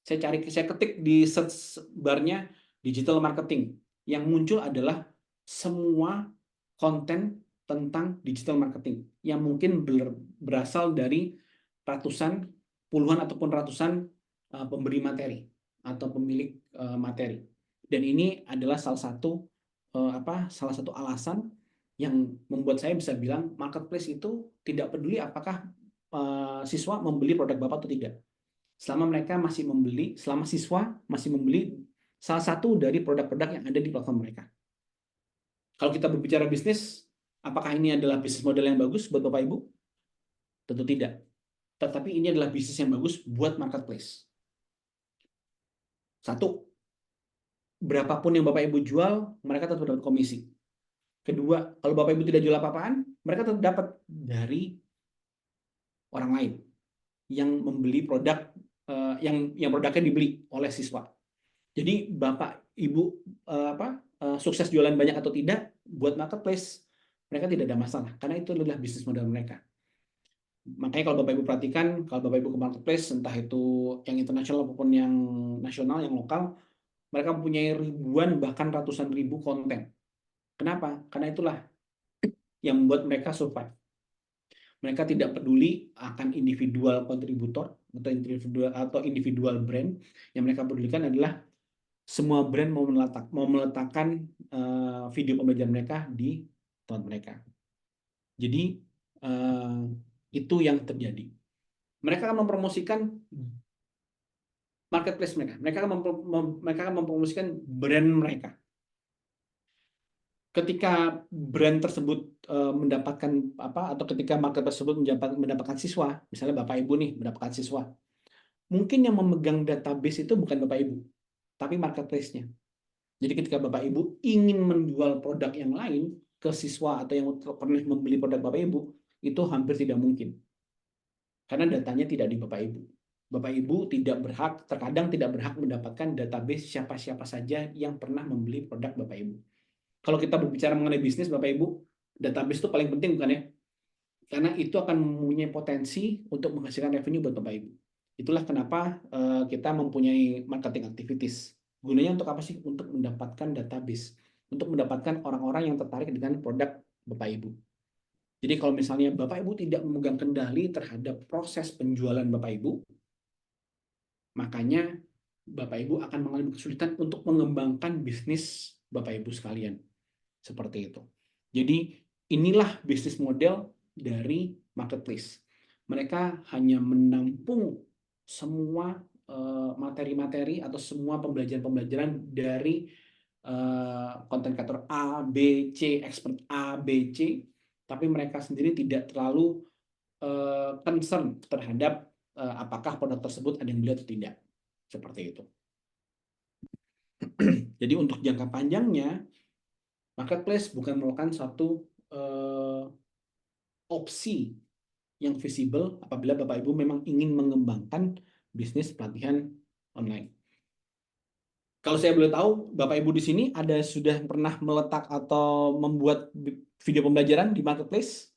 [SPEAKER 1] Saya ketik di search barnya digital marketing. Yang muncul adalah semua konten tentang digital marketing yang mungkin berasal dari ratusan, puluhan ataupun ratusan pemberi materi atau pemilik materi. Dan ini adalah salah satu alasan yang membuat saya bisa bilang marketplace itu tidak peduli apakah siswa membeli produk Bapak atau tidak. Selama siswa masih membeli salah satu dari produk-produk yang ada di platform mereka. Kalau kita berbicara bisnis, apakah ini adalah bisnis model yang bagus buat Bapak Ibu? Tentu tidak. Tetapi ini adalah bisnis yang bagus buat marketplace. Satu, berapapun yang Bapak Ibu jual, mereka tetap dapat komisi. Kedua, kalau Bapak Ibu tidak jual apa-apaan, mereka tetap dapat dari orang lain yang membeli produk, yang produknya dibeli oleh siswa. Jadi Bapak Ibu sukses jualan banyak atau tidak, buat marketplace mereka tidak ada masalah karena itu adalah bisnis model mereka. Makanya kalau Bapak Ibu perhatikan, kalau Bapak Ibu ke marketplace, entah itu yang internasional maupun yang nasional, yang lokal, mereka mempunyai ribuan bahkan ratusan ribu konten. Kenapa? Karena itulah yang membuat mereka survive. Mereka tidak peduli akan individual kontributor atau individual brand. Yang mereka pedulikan adalah semua brand mau meletakkan video pembelajaran mereka di tempat mereka. Jadi itu yang terjadi. Mereka akan mempromosikan marketplace mereka. Mereka akan mempromosikan brand mereka. Ketika brand tersebut mendapatkan atau ketika market tersebut mendapatkan siswa, misalnya Bapak Ibu nih mendapatkan siswa, mungkin yang memegang database itu bukan Bapak Ibu, tapi marketplace-nya. Jadi ketika Bapak Ibu ingin menjual produk yang lain ke siswa atau yang pernah membeli produk Bapak Ibu, itu hampir tidak mungkin. Karena datanya tidak di Bapak Ibu. Bapak Ibu terkadang tidak berhak mendapatkan database siapa-siapa saja yang pernah membeli produk Bapak Ibu. Kalau kita berbicara mengenai bisnis, Bapak Ibu, database itu paling penting bukan ya? Karena itu akan mempunyai potensi untuk menghasilkan revenue buat Bapak Ibu. Itulah kenapa kita mempunyai marketing activities. Gunanya untuk apa sih? Untuk mendapatkan database, untuk mendapatkan orang-orang yang tertarik dengan produk Bapak Ibu. Jadi kalau misalnya Bapak Ibu tidak memegang kendali terhadap proses penjualan Bapak Ibu, makanya Bapak Ibu akan mengalami kesulitan untuk mengembangkan bisnis Bapak Ibu sekalian. Seperti itu. Jadi inilah bisnis model dari marketplace. Mereka hanya menampung semua materi-materi atau semua pembelajaran-pembelajaran dari konten kreator A, B, C, expert A, B, C, tapi mereka sendiri tidak terlalu concern terhadap apakah produk tersebut ada yang beli atau tidak. Seperti itu. Jadi untuk jangka panjangnya, marketplace bukan merupakan suatu opsi yang visible apabila Bapak Ibu memang ingin mengembangkan bisnis pelatihan online. Kalau saya boleh tahu, Bapak Ibu di sini ada sudah pernah meletak atau membuat video pembelajaran di marketplace?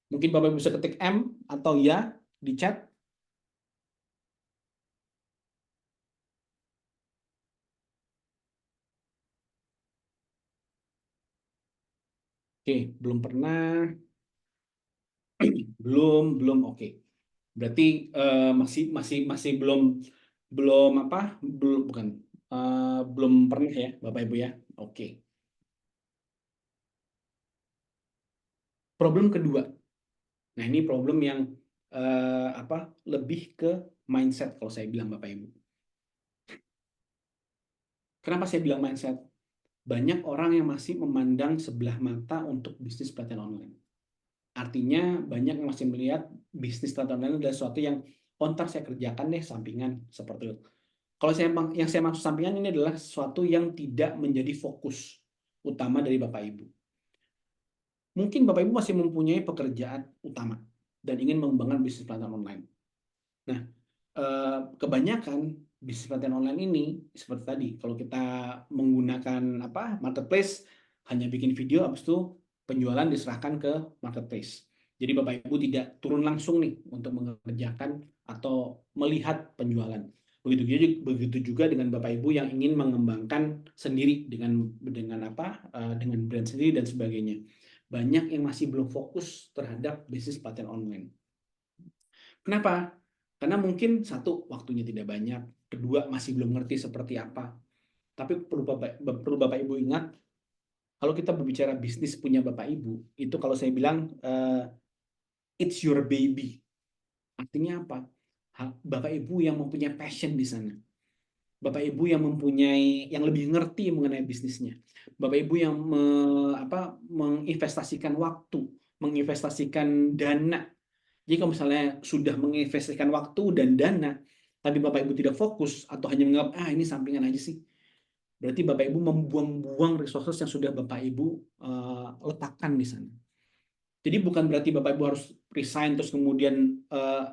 [SPEAKER 1] Mungkin Bapak Ibu bisa ketik M atau ya di chat. Oke, belum pernah, belum oke. Berarti masih masih masih belum belum apa? Belum bukan belum pernah ya, Bapak Ibu ya. Oke. Problem kedua. Nah, ini problem yang apa? Lebih ke mindset kalau saya bilang Bapak Ibu. Kenapa saya bilang mindset? Banyak orang yang masih memandang sebelah mata untuk bisnis pelatihan online. Artinya banyak yang masih melihat bisnis pelatihan online adalah sesuatu yang ntar saya kerjakan deh sampingan seperti itu. Kalau yang saya maksud sampingan ini adalah sesuatu yang tidak menjadi fokus utama dari Bapak Ibu. Mungkin Bapak Ibu masih mempunyai pekerjaan utama dan ingin mengembangkan bisnis pelatihan online. Nah, kebanyakan bisnis pelatihan online ini seperti tadi, kalau kita menggunakan apa marketplace, hanya bikin video, habis itu penjualan diserahkan ke marketplace. Jadi Bapak Ibu tidak turun langsung nih untuk mengerjakan atau melihat penjualan. Begitu juga dengan Bapak Ibu yang ingin mengembangkan sendiri dengan apa dengan brand sendiri dan sebagainya. Banyak yang masih belum fokus terhadap bisnis pelatihan online. Kenapa? Karena mungkin satu, waktunya tidak banyak, kedua masih belum ngerti seperti apa. Tapi perlu Bapak Ibu ingat, kalau kita berbicara bisnis punya Bapak Ibu, itu kalau saya bilang it's your baby. Artinya apa? Bapak Ibu yang mempunyai passion di sana. Bapak Ibu yang mempunyai yang lebih ngerti mengenai bisnisnya. Bapak Ibu yang menginvestasikan waktu, menginvestasikan dana. Jadi kalau misalnya sudah menginvestasikan waktu dan dana, tapi Bapak Ibu tidak fokus atau hanya menganggap ini sampingan aja sih, berarti Bapak Ibu membuang-buang resources yang sudah Bapak Ibu letakkan di sana. Jadi bukan berarti Bapak Ibu harus resign terus kemudian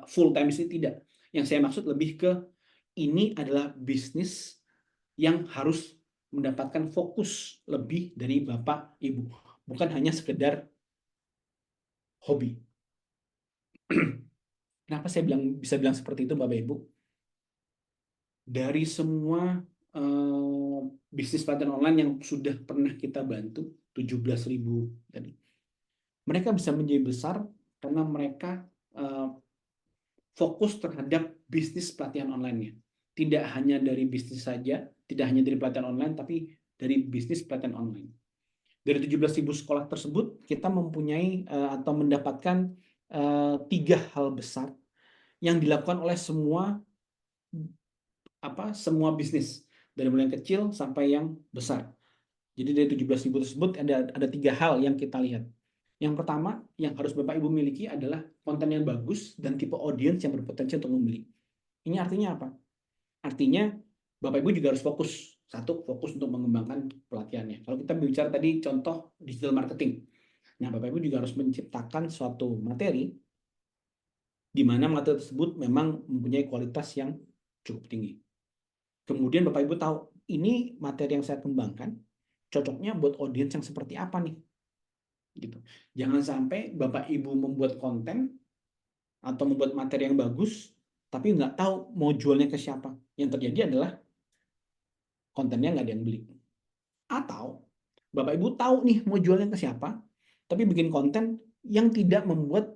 [SPEAKER 1] full time ini, tidak. Yang saya maksud lebih ke ini adalah bisnis yang harus mendapatkan fokus lebih dari Bapak Ibu, bukan hanya sekedar hobi. Kenapa saya bisa bilang seperti itu Bapak Ibu? Dari semua bisnis pelatihan online yang sudah pernah kita bantu, 17.000 tadi, mereka bisa menjadi besar karena mereka fokus terhadap bisnis pelatihan online-nya. Tidak hanya dari bisnis saja, tidak hanya dari pelatihan online, tapi dari bisnis pelatihan online. Dari 17.000 sekolah tersebut, kita mempunyai atau mendapatkan 3 hal besar yang dilakukan oleh semua bisnis, dari mulai yang kecil sampai yang besar. Jadi dari 17.000 tersebut ada 3 hal yang kita lihat. Yang pertama yang harus Bapak Ibu miliki adalah konten yang bagus dan tipe audiens yang berpotensi untuk membeli. Ini artinya apa? Artinya Bapak Ibu juga harus fokus. Satu, fokus untuk mengembangkan pelatihannya. Kalau kita bicara tadi contoh digital marketing. Nah, Bapak Ibu juga harus menciptakan suatu materi di mana materi tersebut memang mempunyai kualitas yang cukup tinggi. Kemudian Bapak Ibu tahu, ini materi yang saya kembangkan cocoknya buat audiens yang seperti apa nih? Gitu. Jangan sampai Bapak Ibu membuat konten atau membuat materi yang bagus, tapi nggak tahu mau jualnya ke siapa. Yang terjadi adalah kontennya nggak ada yang beli. Atau Bapak Ibu tahu nih mau jualnya ke siapa, tapi bikin konten yang tidak membuat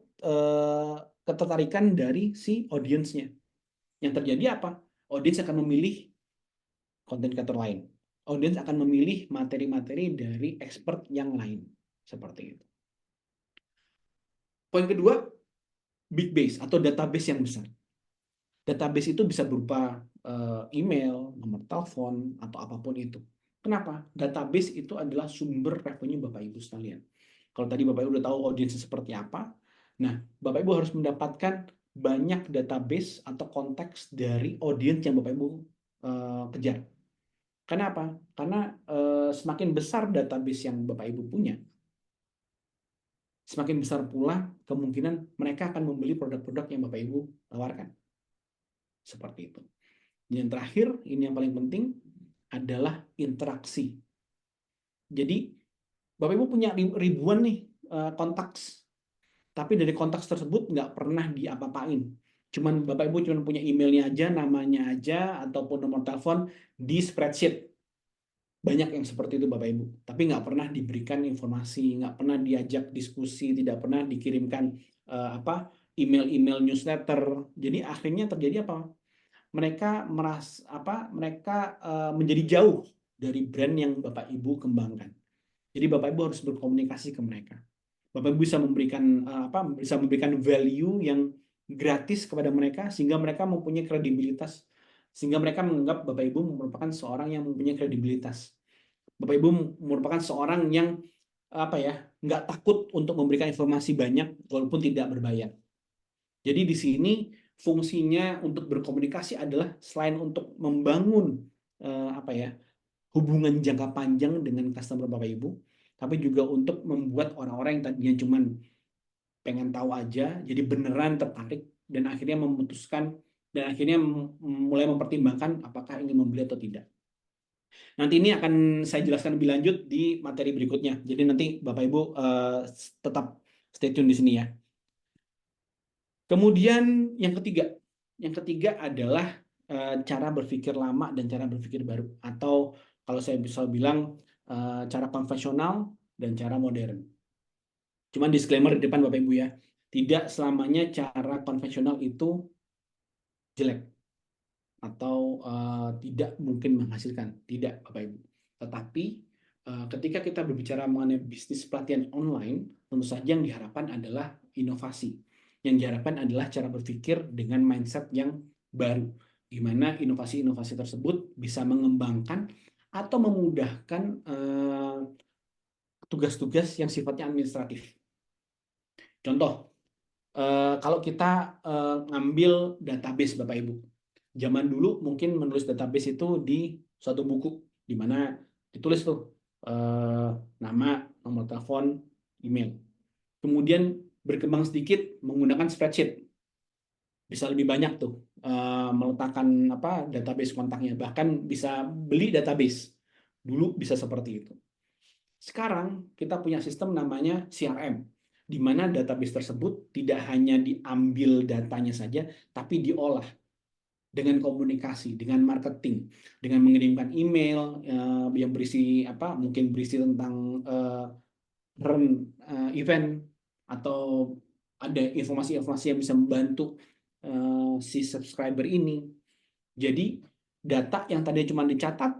[SPEAKER 1] ketertarikan dari si audiensnya. Yang terjadi apa? Audiens akan memilih konten kreator lain. Audiens akan memilih materi-materi dari expert yang lain. Seperti itu. Poin kedua, big base atau database yang besar. Database itu bisa berupa email, nomor telepon, atau apapun itu. Kenapa? Database itu adalah sumber revenue Bapak Ibu sekalian. Kalau tadi Bapak Ibu udah tahu audiensnya seperti apa, nah Bapak Ibu harus mendapatkan banyak database atau konteks dari audiens yang Bapak Ibu kejar. Kenapa? Karena semakin besar database yang Bapak Ibu punya, semakin besar pula kemungkinan mereka akan membeli produk-produk yang Bapak Ibu tawarkan. Seperti itu. Yang terakhir, ini yang paling penting, adalah interaksi. Jadi, Bapak Ibu punya ribuan nih kontaks, tapi dari kontaks tersebut nggak pernah diapa-apain. Cuman Bapak Ibu cuma punya emailnya aja, namanya aja, ataupun nomor telepon di spreadsheet. Banyak yang seperti itu Bapak Ibu, tapi nggak pernah diberikan informasi, nggak pernah diajak diskusi, tidak pernah dikirimkan email-email newsletter. Jadi akhirnya terjadi apa? Mereka mereka menjadi jauh dari brand yang Bapak Ibu kembangkan. Jadi Bapak Ibu harus berkomunikasi ke mereka. Bapak Ibu bisa memberikan value yang gratis kepada mereka sehingga mereka mempunyai kredibilitas, sehingga mereka menganggap Bapak Ibu merupakan seorang yang mempunyai kredibilitas. Bapak Ibu merupakan seorang yang nggak takut untuk memberikan informasi banyak walaupun tidak berbayar. Jadi di sini fungsinya untuk berkomunikasi adalah selain untuk membangun hubungan jangka panjang dengan customer Bapak Ibu, tapi juga untuk membuat orang-orang yang tadinya cuman pengen tahu aja, jadi beneran tertarik dan akhirnya memutuskan dan akhirnya mulai mempertimbangkan apakah ingin membeli atau tidak. Nanti ini akan saya jelaskan lebih lanjut di materi berikutnya. Jadi nanti Bapak Ibu tetap stay tune di sini ya. Kemudian yang ketiga adalah cara berpikir lama dan cara berpikir baru, atau kalau saya bisa bilang cara konvensional dan cara modern. Cuman disclaimer di depan Bapak Ibu ya, tidak selamanya cara konvensional itu jelek atau tidak mungkin menghasilkan, tidak Bapak Ibu. Tetapi ketika kita berbicara mengenai bisnis pelatihan online, tentu saja yang diharapkan adalah inovasi. Yang diharapkan adalah cara berpikir dengan mindset yang baru, di mana inovasi-inovasi tersebut bisa mengembangkan atau memudahkan tugas-tugas yang sifatnya administratif. Contoh, kalau kita ngambil database Bapak Ibu, zaman dulu mungkin menulis database itu di suatu buku, di mana ditulis tuh nama, nomor telepon, email. Kemudian berkembang sedikit menggunakan spreadsheet, bisa lebih banyak tuh meletakkan database kontaknya, bahkan bisa beli database. Dulu bisa seperti itu. Sekarang kita punya sistem namanya CRM, di mana database tersebut tidak hanya diambil datanya saja, tapi diolah dengan komunikasi, dengan marketing, dengan mengirimkan email yang berisi mungkin berisi tentang event, atau ada informasi-informasi yang bisa membantu si subscriber ini. Jadi data yang tadinya cuma dicatat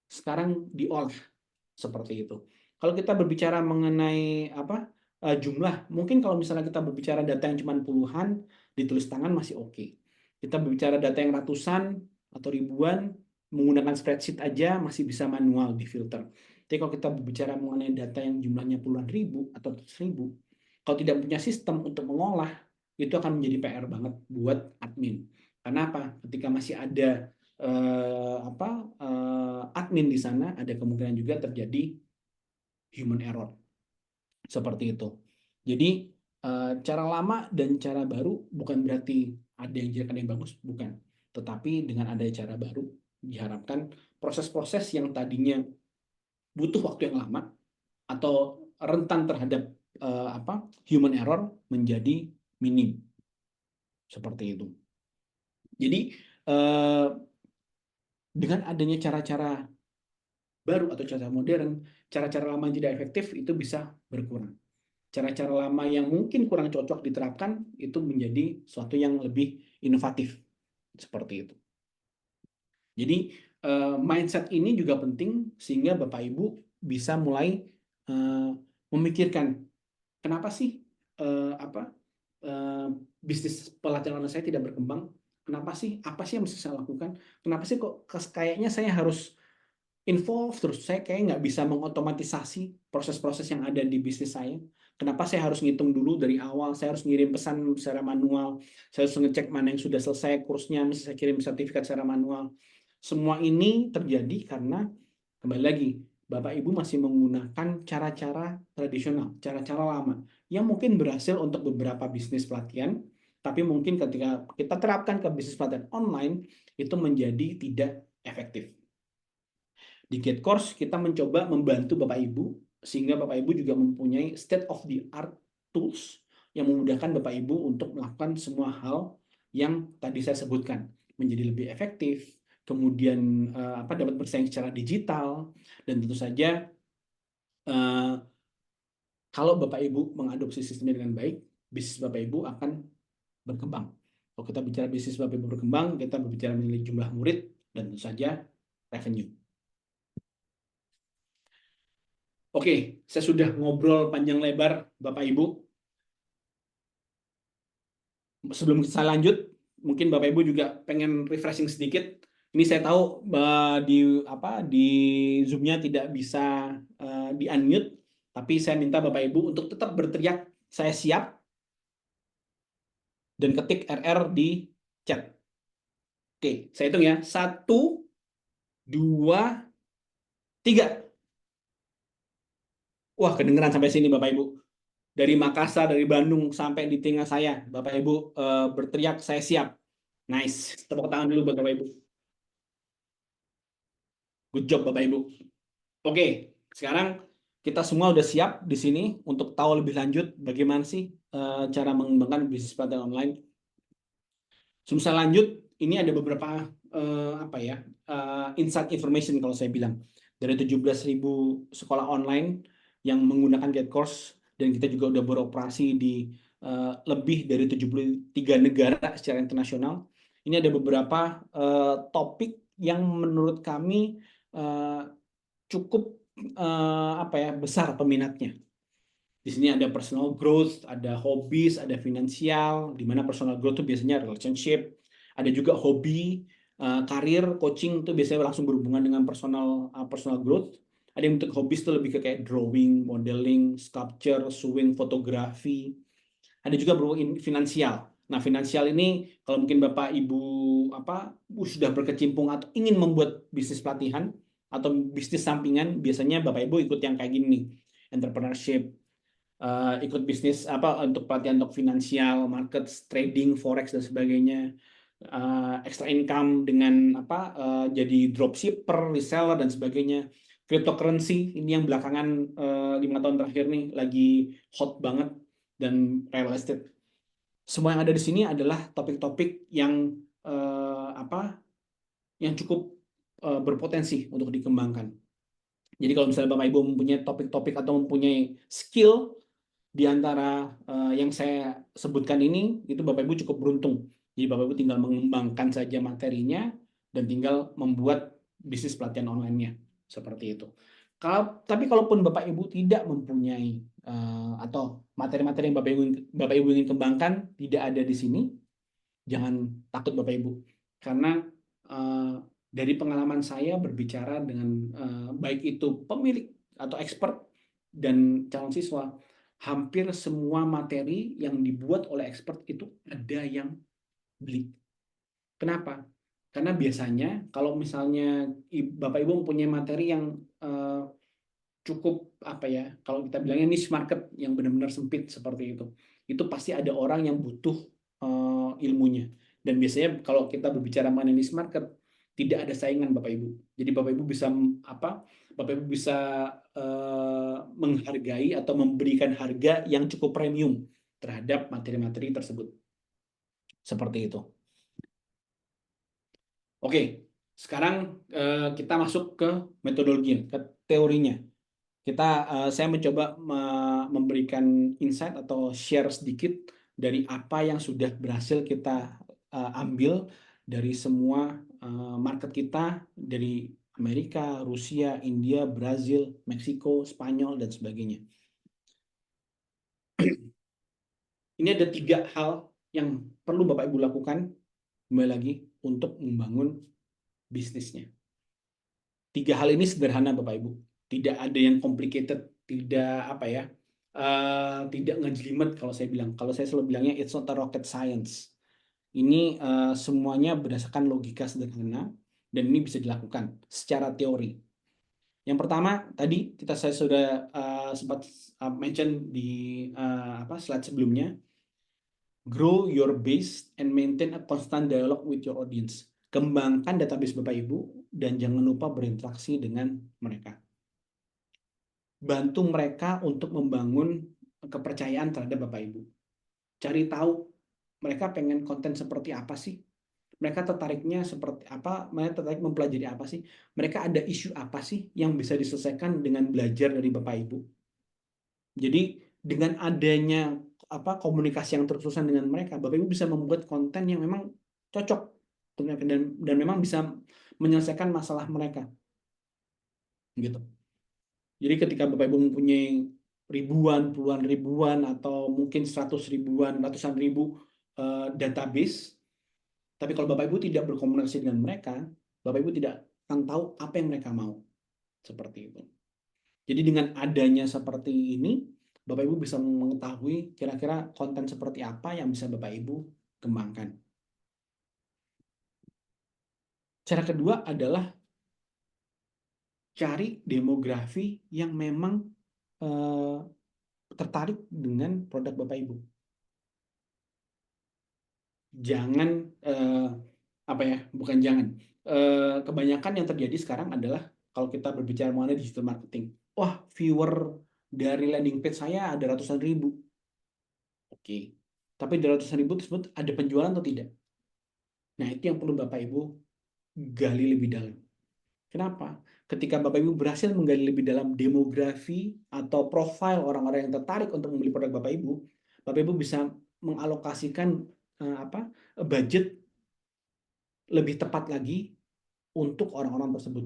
[SPEAKER 1] sekarang diolah seperti itu. Kalau kita berbicara mengenai jumlah, mungkin kalau misalnya kita berbicara data yang cuma puluhan ditulis tangan masih oke. Kita berbicara data yang ratusan atau ribuan menggunakan spreadsheet aja masih bisa manual di filter. Tapi kalau kita berbicara mengenai data yang jumlahnya puluhan ribu atau ribu, kalau tidak punya sistem untuk mengolah, itu akan menjadi PR banget buat admin. Karena apa? Ketika masih ada admin di sana, ada kemungkinan juga terjadi human error seperti itu. Jadi cara lama dan cara baru bukan berarti ada yang jelek ada yang bagus, bukan. Tetapi dengan ada cara baru diharapkan proses-proses yang tadinya butuh waktu yang lama atau rentan terhadap human error menjadi minim. Seperti itu. Jadi dengan adanya cara-cara baru atau cara modern, cara-cara lama yang tidak efektif itu bisa berkurang. Cara-cara lama yang mungkin kurang cocok diterapkan itu menjadi suatu yang lebih inovatif. Seperti itu. Jadi mindset ini juga penting sehingga Bapak Ibu bisa mulai memikirkan kenapa sih bisnis pelatihan online saya tidak berkembang? Kenapa sih? Apa sih yang mesti saya lakukan? Kenapa sih kok kayaknya saya harus involve terus? Saya kayak nggak bisa mengotomatisasi proses-proses yang ada di bisnis saya. Kenapa saya harus ngitung dulu dari awal? Saya harus ngirim pesan secara manual. Saya harus ngecek mana yang sudah selesai kursnya, mesti saya kirim sertifikat secara manual. Semua ini terjadi karena kembali lagi, Bapak Ibu masih menggunakan cara-cara tradisional, cara-cara lama yang mungkin berhasil untuk beberapa bisnis pelatihan, tapi mungkin ketika kita terapkan ke bisnis pelatihan online itu menjadi tidak efektif. Di Get Course kita mencoba membantu Bapak Ibu sehingga Bapak Ibu juga mempunyai state of the art tools yang memudahkan Bapak Ibu untuk melakukan semua hal yang tadi saya sebutkan, menjadi lebih efektif, kemudian dapat bersaing secara digital, dan tentu saja eh, kalau Bapak Ibu mengadopsi sistemnya dengan baik, bisnis Bapak Ibu akan berkembang. Kalau kita bicara bisnis Bapak Ibu berkembang, kita berbicara mengenai jumlah murid dan tentu saja revenue. Oke, saya sudah ngobrol panjang lebar, Bapak Ibu. Sebelum saya lanjut, mungkin Bapak Ibu juga pengen refreshing sedikit. Ini saya tahu di Zoom-nya tidak bisa di unmute, tapi saya minta Bapak Ibu untuk tetap berteriak, saya siap, dan ketik RR di chat. Oke, saya hitung ya. 1, 2, 3. Wah, kedengeran sampai sini Bapak Ibu. Dari Makassar, dari Bandung sampai di tengah saya, Bapak Ibu berteriak, saya siap. Nice. Tepuk tangan dulu buat Bapak Ibu. Good job Bapak Ibu. Oke, sekarang kita semua udah siap di sini untuk tahu lebih lanjut bagaimana sih cara mengembangkan bisnis pelatihan online. Sebelum saya lanjut, ini ada beberapa insight information kalau saya bilang. Dari 17.000 sekolah online yang menggunakan Get Course, dan kita juga udah beroperasi di lebih dari 73 negara secara internasional. Ini ada beberapa topik yang menurut kami cukup besar peminatnya. Di sini ada personal growth, ada hobbies, ada finansial, di mana personal growth itu biasanya relationship, ada juga hobi, karir, coaching itu biasanya langsung berhubungan dengan personal growth. Ada yang untuk hobbies itu lebih ke kayak drawing, modeling, sculpture, sewing, fotografi. Ada juga berhubungan finansial. Nah, finansial ini kalau mungkin Bapak Ibu sudah berkecimpung atau ingin membuat bisnis pelatihan atau bisnis sampingan, biasanya Bapak Ibu ikut yang kayak gini nih, entrepreneurship, ikut bisnis untuk pelatihan untuk finansial, market, trading, forex dan sebagainya, extra income dengan jadi dropshipper, reseller dan sebagainya. Cryptocurrency ini yang belakangan 5 tahun terakhir nih lagi hot banget, dan real estate. Semua yang ada di sini adalah topik-topik yang yang cukup berpotensi untuk dikembangkan. Jadi kalau misalnya Bapak Ibu mempunyai topik-topik atau mempunyai skill di antara yang saya sebutkan ini, itu Bapak Ibu cukup beruntung. Jadi Bapak Ibu tinggal mengembangkan saja materinya dan tinggal membuat bisnis pelatihan online-nya seperti itu. Tapi kalaupun Bapak Ibu tidak mempunyai atau materi-materi yang Bapak Ibu ingin kembangkan tidak ada di sini, jangan takut Bapak Ibu, karena dari pengalaman saya berbicara dengan baik itu pemilik atau expert dan calon siswa, hampir semua materi yang dibuat oleh expert itu ada yang beli. Kenapa? Karena biasanya kalau misalnya Bapak Ibu mempunyai materi yang cukup kalau kita bilangnya niche market yang benar-benar sempit seperti itu pasti ada orang yang butuh ilmunya. Dan biasanya kalau kita berbicara mengenai niche market, tidak ada saingan Bapak Ibu. Jadi Bapak Ibu bisa Bapak Ibu bisa menghargai atau memberikan harga yang cukup premium terhadap materi-materi tersebut. Seperti itu. Oke, sekarang kita masuk ke metodologi, ke teorinya. Saya mencoba memberikan insight atau share sedikit dari apa yang sudah berhasil kita ambil dari semua market kita, dari Amerika, Rusia, India, Brazil, Meksiko, Spanyol, dan sebagainya. Ini ada 3 hal yang perlu Bapak Ibu lakukan kembali lagi untuk membangun bisnisnya. 3 hal ini sederhana Bapak Ibu, tidak ada yang complicated, tidak apa ya, tidak ngejelimet kalau saya bilang. Kalau saya selalu bilangnya it's not a rocket science. Ini semuanya berdasarkan logika sederhana dan ini bisa dilakukan secara teori. Yang pertama tadi saya sudah sempat mention di slide sebelumnya, grow your base and maintain a constant dialogue with your audience. Kembangkan database Bapak Ibu dan jangan lupa berinteraksi dengan mereka. Bantu mereka untuk membangun kepercayaan terhadap Bapak Ibu. Cari tahu mereka pengen konten seperti apa sih? Mereka tertariknya seperti apa? Mereka tertarik mempelajari apa sih? Mereka ada isu apa sih yang bisa diselesaikan dengan belajar dari Bapak Ibu? Jadi dengan adanya komunikasi yang terus-terusan dengan mereka, Bapak Ibu bisa membuat konten yang memang cocok dan memang bisa menyelesaikan masalah mereka. Gitu. Jadi ketika Bapak Ibu mempunyai ribuan, puluhan ribuan, atau mungkin 100 ribuan, ratusan ribu database, tapi kalau Bapak Ibu tidak berkomunikasi dengan mereka, Bapak Ibu tidak akan tahu apa yang mereka mau. Seperti itu. Jadi dengan adanya seperti ini, Bapak Ibu bisa mengetahui kira-kira konten seperti apa yang bisa Bapak Ibu kembangkan. Cara kedua adalah cari demografi yang memang tertarik dengan produk Bapak Ibu. Jangan bukan jangan. Kebanyakan yang terjadi sekarang adalah kalau kita berbicara mengenai digital marketing. Wah, viewer dari landing page saya ada ratusan ribu. Oke. Tapi dari ratusan ribu tersebut ada penjualan atau tidak? Nah, itu yang perlu Bapak Ibu gali lebih dalam. Kenapa? Ketika Bapak Ibu berhasil menggali lebih dalam demografi atau profil orang-orang yang tertarik untuk membeli produk Bapak Ibu bisa mengalokasikan budget lebih tepat lagi untuk orang-orang tersebut.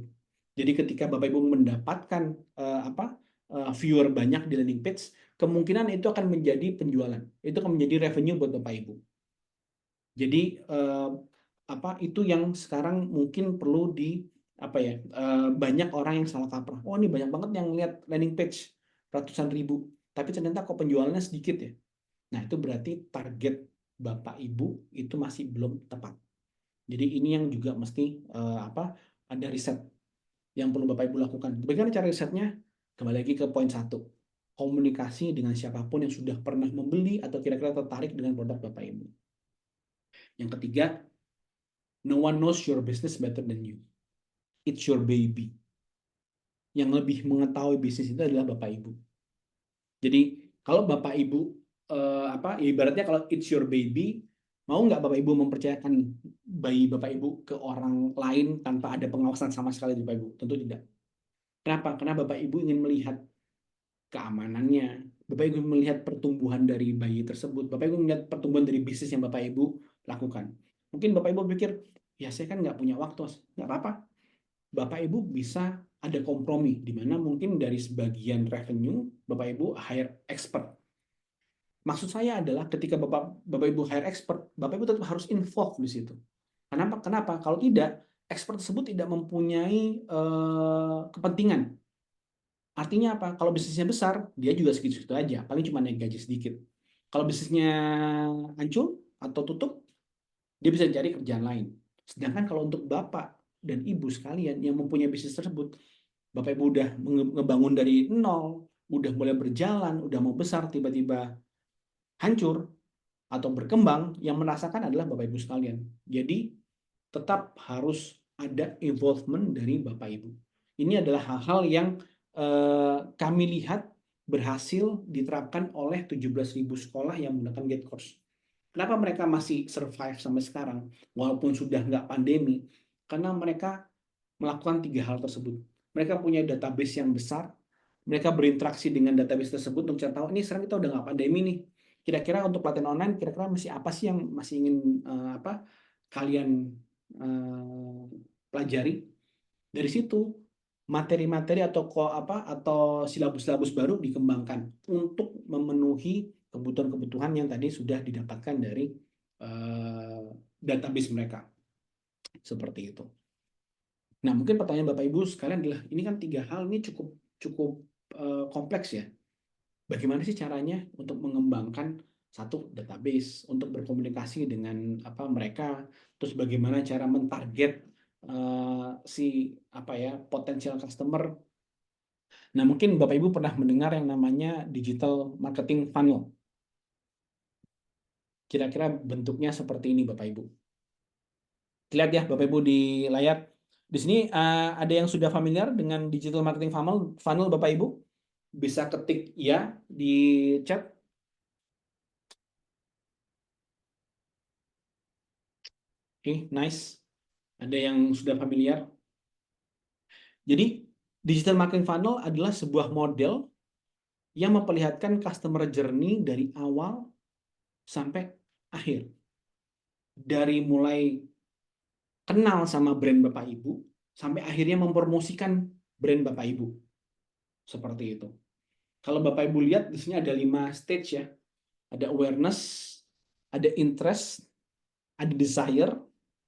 [SPEAKER 1] Jadi ketika Bapak Ibu mendapatkan viewer banyak di landing page, kemungkinan itu akan menjadi penjualan. Itu akan menjadi revenue buat Bapak Ibu. Jadi itu yang sekarang mungkin perlu banyak orang yang salah kaprah. Oh, ini banyak banget yang lihat landing page ratusan ribu, tapi ternyata kok penjualannya sedikit ya. Nah, itu berarti target Bapak Ibu itu masih belum tepat. Jadi ini yang juga mesti ada riset yang perlu Bapak Ibu lakukan. Bagaimana cara risetnya? Kembali lagi ke poin 1. Komunikasi dengan siapapun yang sudah pernah membeli atau kira-kira tertarik dengan produk Bapak Ibu. Yang ketiga, no one knows your business better than you. It's your baby. Yang lebih mengetahui bisnis itu adalah Bapak Ibu. Jadi kalau Bapak Ibu ibaratnya kalau it's your baby, mau nggak Bapak Ibu mempercayakan bayi Bapak Ibu ke orang lain tanpa ada pengawasan sama sekali dari Bapak Ibu? Tentu tidak. Kenapa? Karena Bapak Ibu ingin melihat keamanannya. Bapak Ibu melihat pertumbuhan dari bayi tersebut. Bapak Ibu melihat pertumbuhan dari bisnis yang Bapak Ibu lakukan. Mungkin Bapak Ibu pikir, ya saya kan nggak punya waktu. Nggak apa-apa. Bapak Ibu bisa ada kompromi, di mana mungkin dari sebagian revenue, Bapak Ibu hire expert. Maksud saya adalah ketika Bapak Ibu hire expert, Bapak Ibu tetap harus involve di situ. Kenapa? Kalau tidak, expert tersebut tidak mempunyai kepentingan. Artinya apa? Kalau bisnisnya besar, dia juga segitu-segitu aja. Paling cuma naik gaji sedikit. Kalau bisnisnya hancur atau tutup, dia bisa cari kerjaan lain. Sedangkan kalau untuk Bapak dan Ibu sekalian yang mempunyai bisnis tersebut, Bapak Ibu udah ngebangun dari nol, udah mulai berjalan, udah mau besar, tiba-tiba hancur atau berkembang, yang merasakan adalah Bapak Ibu sekalian. Jadi tetap harus ada involvement dari Bapak Ibu. Ini adalah hal-hal yang kami lihat berhasil diterapkan oleh 17.000 sekolah yang menggunakan Gate Course. Kenapa mereka masih survive sampai sekarang walaupun sudah nggak pandemi? Karena mereka melakukan 3 hal tersebut. Mereka punya database yang besar, mereka berinteraksi dengan database tersebut untuk cari tahu, ini sekarang kita udah nggak pandemi nih. Kira-kira untuk pelatihan online, kira-kira masih apa sih yang masih ingin kalian pelajari? Dari situ materi-materi atau silabus-silabus baru dikembangkan untuk memenuhi kebutuhan-kebutuhan yang tadi sudah didapatkan dari database mereka. Seperti itu. Nah, mungkin pertanyaan Bapak Ibu sekalian adalah, ini kan 3 hal ini cukup cukup kompleks ya. Bagaimana sih caranya untuk mengembangkan satu database untuk berkomunikasi dengan mereka, terus bagaimana cara mentarget si potensial customer. Nah, mungkin Bapak Ibu pernah mendengar yang namanya digital marketing funnel. Kira-kira bentuknya seperti ini Bapak Ibu. Lihat ya Bapak Ibu di layar. Di sini ada yang sudah familiar dengan digital marketing funnel Bapak Ibu? Bisa ketik ya di chat. Oke, nice. Ada yang sudah familiar? Jadi, digital marketing funnel adalah sebuah model yang memperlihatkan customer journey dari awal sampai akhir. Dari mulai kenal sama brand Bapak Ibu, sampai akhirnya mempromosikan brand Bapak Ibu. Seperti itu. Kalau Bapak Ibu lihat, di sini ada 5 stage ya. Ada awareness, ada interest, ada desire,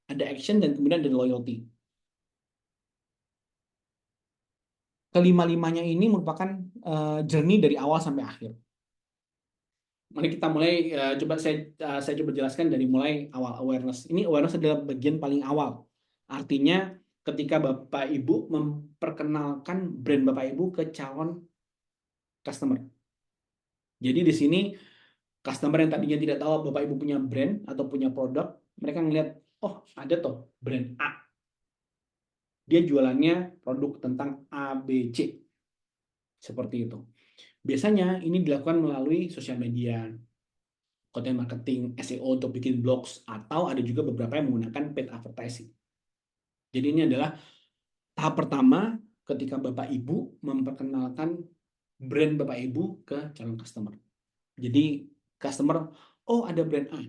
[SPEAKER 1] ada action, dan kemudian ada loyalty. Kelima-limanya ini merupakan journey dari awal sampai akhir. Mari kita mulai, coba saya coba jelaskan dari mulai awal, awareness. Ini awareness adalah bagian paling awal. Artinya ketika Bapak Ibu memperkenalkan brand Bapak Ibu ke calon customer. Jadi di sini customer yang tadinya tidak tahu Bapak Ibu punya brand atau punya produk, mereka ngelihat, oh ada toh brand A. Dia jualannya produk tentang ABC. Seperti itu. Biasanya ini dilakukan melalui sosial media, content marketing, SEO untuk bikin blogs, atau ada juga beberapa yang menggunakan paid advertising. Jadi ini adalah tahap pertama ketika Bapak Ibu memperkenalkan brand Bapak Ibu ke calon customer. Jadi customer, oh ada brand A.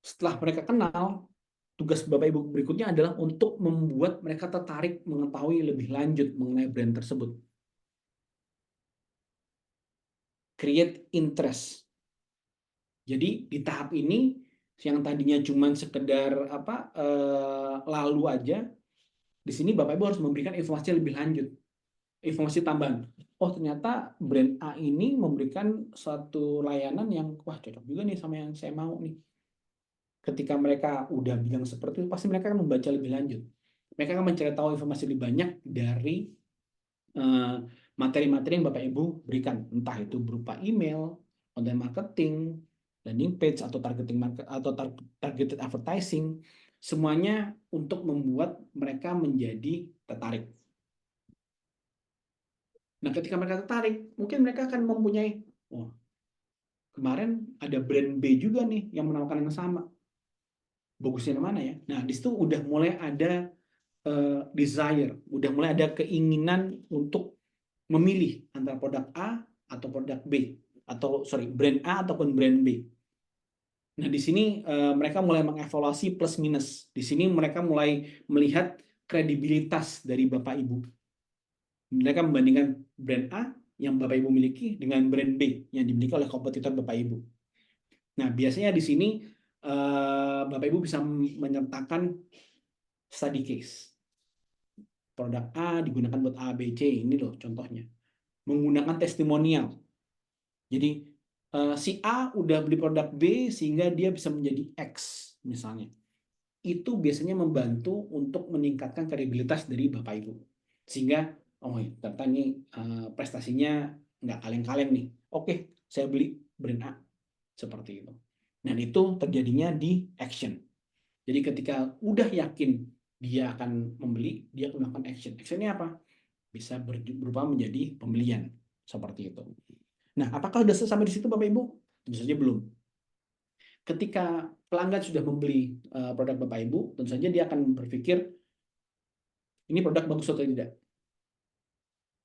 [SPEAKER 1] Setelah mereka kenal, tugas Bapak Ibu berikutnya adalah untuk membuat mereka tertarik mengetahui lebih lanjut mengenai brand tersebut. Create interest. Jadi di tahap ini yang tadinya cuma sekedar lalu aja, di sini Bapak Ibu harus memberikan informasi lebih lanjut, informasi tambahan. Oh ternyata brand A ini memberikan suatu layanan yang wah cocok juga nih sama yang saya mau nih. Ketika mereka udah bilang seperti itu, pasti mereka akan membaca lebih lanjut. Mereka akan mencari tahu informasi lebih banyak dari materi-materi yang Bapak Ibu berikan, entah itu berupa email, content marketing, landing page atau targeted advertising, semuanya untuk membuat mereka menjadi tertarik. Nah, ketika mereka tertarik, mungkin mereka akan mempunyai, oh, kemarin ada brand B juga nih yang menawarkan yang sama. Bagusnya mana ya? Nah, di situ udah mulai ada desire, udah mulai ada keinginan untuk memilih antara produk A atau produk B, atau brand A ataupun brand B. Nah, di sini mereka mulai mengevaluasi plus minus. Di sini mereka mulai melihat kredibilitas dari Bapak Ibu. Mereka membandingkan brand A yang Bapak Ibu miliki dengan brand B yang dimiliki oleh kompetitor Bapak Ibu. Nah, biasanya di sini Bapak Ibu bisa menyertakan study case. Produk A digunakan buat A, B, C. Ini loh contohnya. Menggunakan testimonial. Jadi si A udah beli produk B sehingga dia bisa menjadi X misalnya. Itu biasanya membantu untuk meningkatkan kredibilitas dari Bapak Ibu. Sehingga oh ternyata ini prestasinya nggak kaleng-kaleng nih. Oke, saya beli brand A. Seperti itu. Dan itu terjadinya di action. Jadi ketika udah yakin dia akan membeli, dia melakukan action. Actionnya apa? Bisa berupa menjadi pembelian. Seperti itu. Nah, apakah sudah sampai di situ Bapak Ibu? Tentu saja belum. Ketika pelanggan sudah membeli produk Bapak Ibu, tentu saja dia akan berpikir, ini produk bagus atau tidak.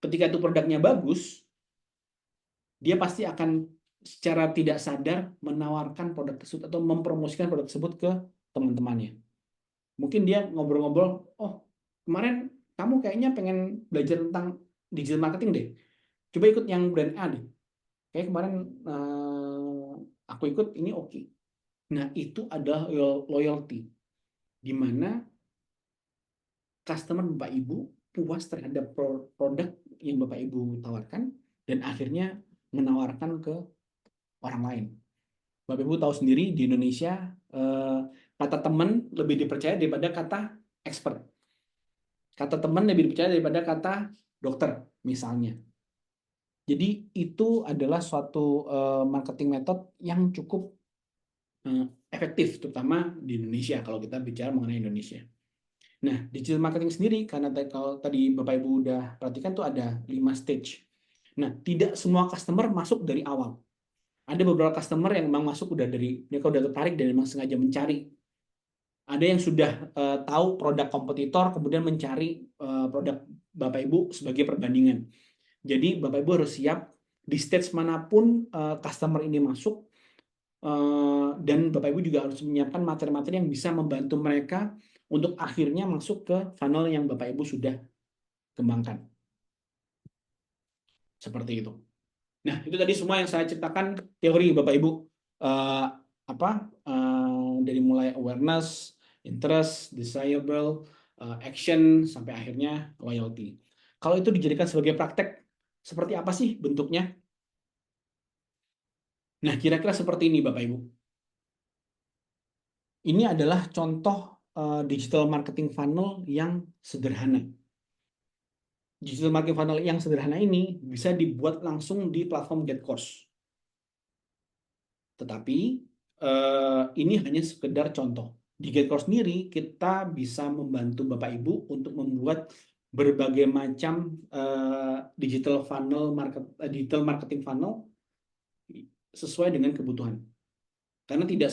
[SPEAKER 1] Ketika itu produknya bagus, dia pasti akan secara tidak sadar menawarkan produk tersebut atau mempromosikan produk tersebut ke teman-temannya. Mungkin dia ngobrol-ngobrol, oh kemarin kamu kayaknya pengen belajar tentang digital marketing deh. Coba ikut yang brand A deh. Kayak kemarin aku ikut, ini oke. Nah, itu adalah loyalty, di mana customer Bapak Ibu puas terhadap produk yang Bapak Ibu tawarkan dan akhirnya menawarkan ke orang lain. Bapak Ibu tahu sendiri di Indonesia kata teman lebih dipercaya daripada kata expert. Kata teman lebih dipercaya daripada kata dokter misalnya. Jadi itu adalah suatu marketing method yang cukup efektif terutama di Indonesia kalau kita bicara mengenai Indonesia. Nah, digital marketing sendiri, karena kalau tadi Bapak Ibu udah perhatikan tuh ada 5 stage. Nah, tidak semua customer masuk dari awal. Ada beberapa customer yang memang masuk udah dari, mereka udah tertarik dan memang sengaja mencari. Ada yang sudah tahu produk kompetitor, kemudian mencari produk Bapak Ibu sebagai perbandingan. Jadi Bapak Ibu harus siap di stage manapun customer ini masuk, dan Bapak Ibu juga harus menyiapkan materi-materi yang bisa membantu mereka untuk akhirnya masuk ke funnel yang Bapak Ibu sudah kembangkan. Seperti itu. Nah, itu tadi semua yang saya ceritakan teori Bapak Ibu. Uh, dari mulai awareness, interest, desirable, action, sampai akhirnya loyalty. Kalau itu dijadikan sebagai praktek, seperti apa sih bentuknya? Nah, kira-kira seperti ini Bapak Ibu. Ini adalah contoh digital marketing funnel yang sederhana. Digital marketing funnel yang sederhana ini bisa dibuat langsung di platform GetCourse. Tetapi ini hanya sekedar contoh. Di GetCourse sendiri kita bisa membantu Bapak Ibu untuk membuat berbagai macam digital marketing funnel sesuai dengan kebutuhan. Karena tidak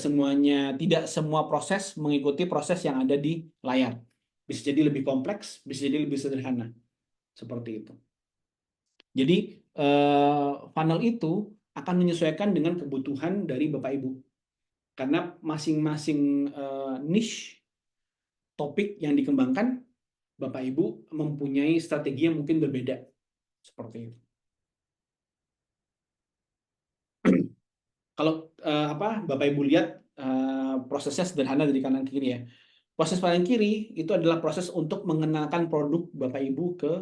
[SPEAKER 1] semua proses mengikuti proses yang ada di layar. Bisa jadi lebih kompleks, bisa jadi lebih sederhana. Seperti itu. Jadi funnel itu akan menyesuaikan dengan kebutuhan dari Bapak Ibu. Karena masing-masing niche topik yang dikembangkan, Bapak Ibu mempunyai strategi yang mungkin berbeda. Seperti itu. Kalau Bapak Ibu lihat prosesnya sederhana dari kanan ke kiri ya. Proses paling kiri itu adalah proses untuk mengenalkan produk Bapak Ibu ke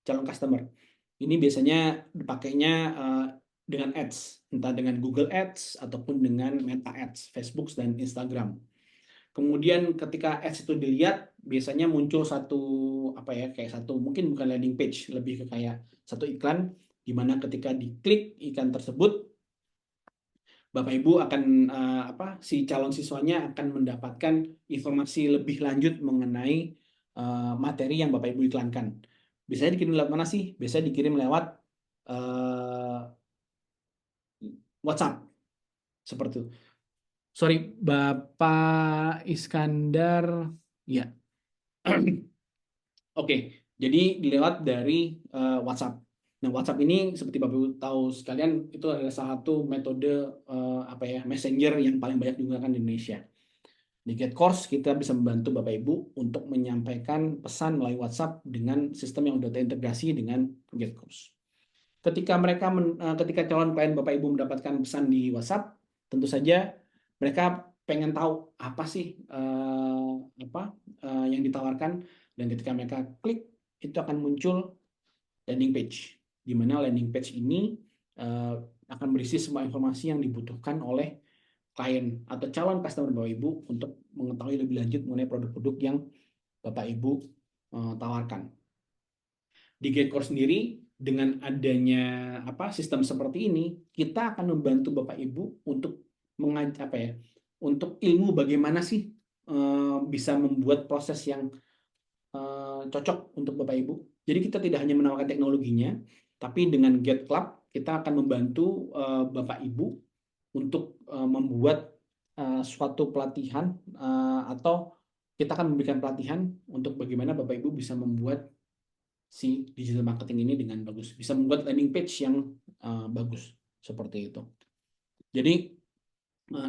[SPEAKER 1] calon customer. Ini biasanya dipakainya dengan ads, entah dengan Google Ads ataupun dengan Meta Ads, Facebook dan Instagram. Kemudian ketika ads itu dilihat, biasanya muncul kayak satu mungkin bukan landing page, lebih ke kayak satu iklan di mana ketika diklik iklan tersebut, Bapak Ibu akan si calon siswanya akan mendapatkan informasi lebih lanjut mengenai materi yang Bapak Ibu iklankan. Biasanya dikirim lewat mana sih? Biasanya dikirim lewat WhatsApp. Seperti itu. Sorry, Bapak Iskandar. Ya. Oke, jadi dilewat dari WhatsApp. Nah, WhatsApp ini seperti Bapak Ibu tahu sekalian itu adalah salah satu metode messenger yang paling banyak digunakan di Indonesia. Di GetCourse kita bisa membantu Bapak Ibu untuk menyampaikan pesan melalui WhatsApp dengan sistem yang sudah terintegrasi dengan GetCourse. Ketika calon klien Bapak Ibu mendapatkan pesan di WhatsApp, tentu saja mereka pengen tahu apa sih yang ditawarkan, dan ketika mereka klik itu akan muncul landing page, di mana landing page ini akan berisi semua informasi yang dibutuhkan oleh klien atau calon customer Bapak Ibu untuk mengetahui lebih lanjut mengenai produk-produk yang Bapak Ibu tawarkan. Di GetCourse sendiri dengan adanya sistem seperti ini, kita akan membantu Bapak Ibu untuk untuk ilmu bagaimana sih bisa membuat proses yang cocok untuk Bapak Ibu. Jadi kita tidak hanya menawarkan teknologinya, tapi dengan GetClub kita akan membantu Bapak Ibu untuk membuat suatu pelatihan atau kita akan memberikan pelatihan untuk bagaimana Bapak Ibu bisa membuat si digital marketing ini dengan bagus, bisa membuat landing page yang bagus seperti itu. Jadi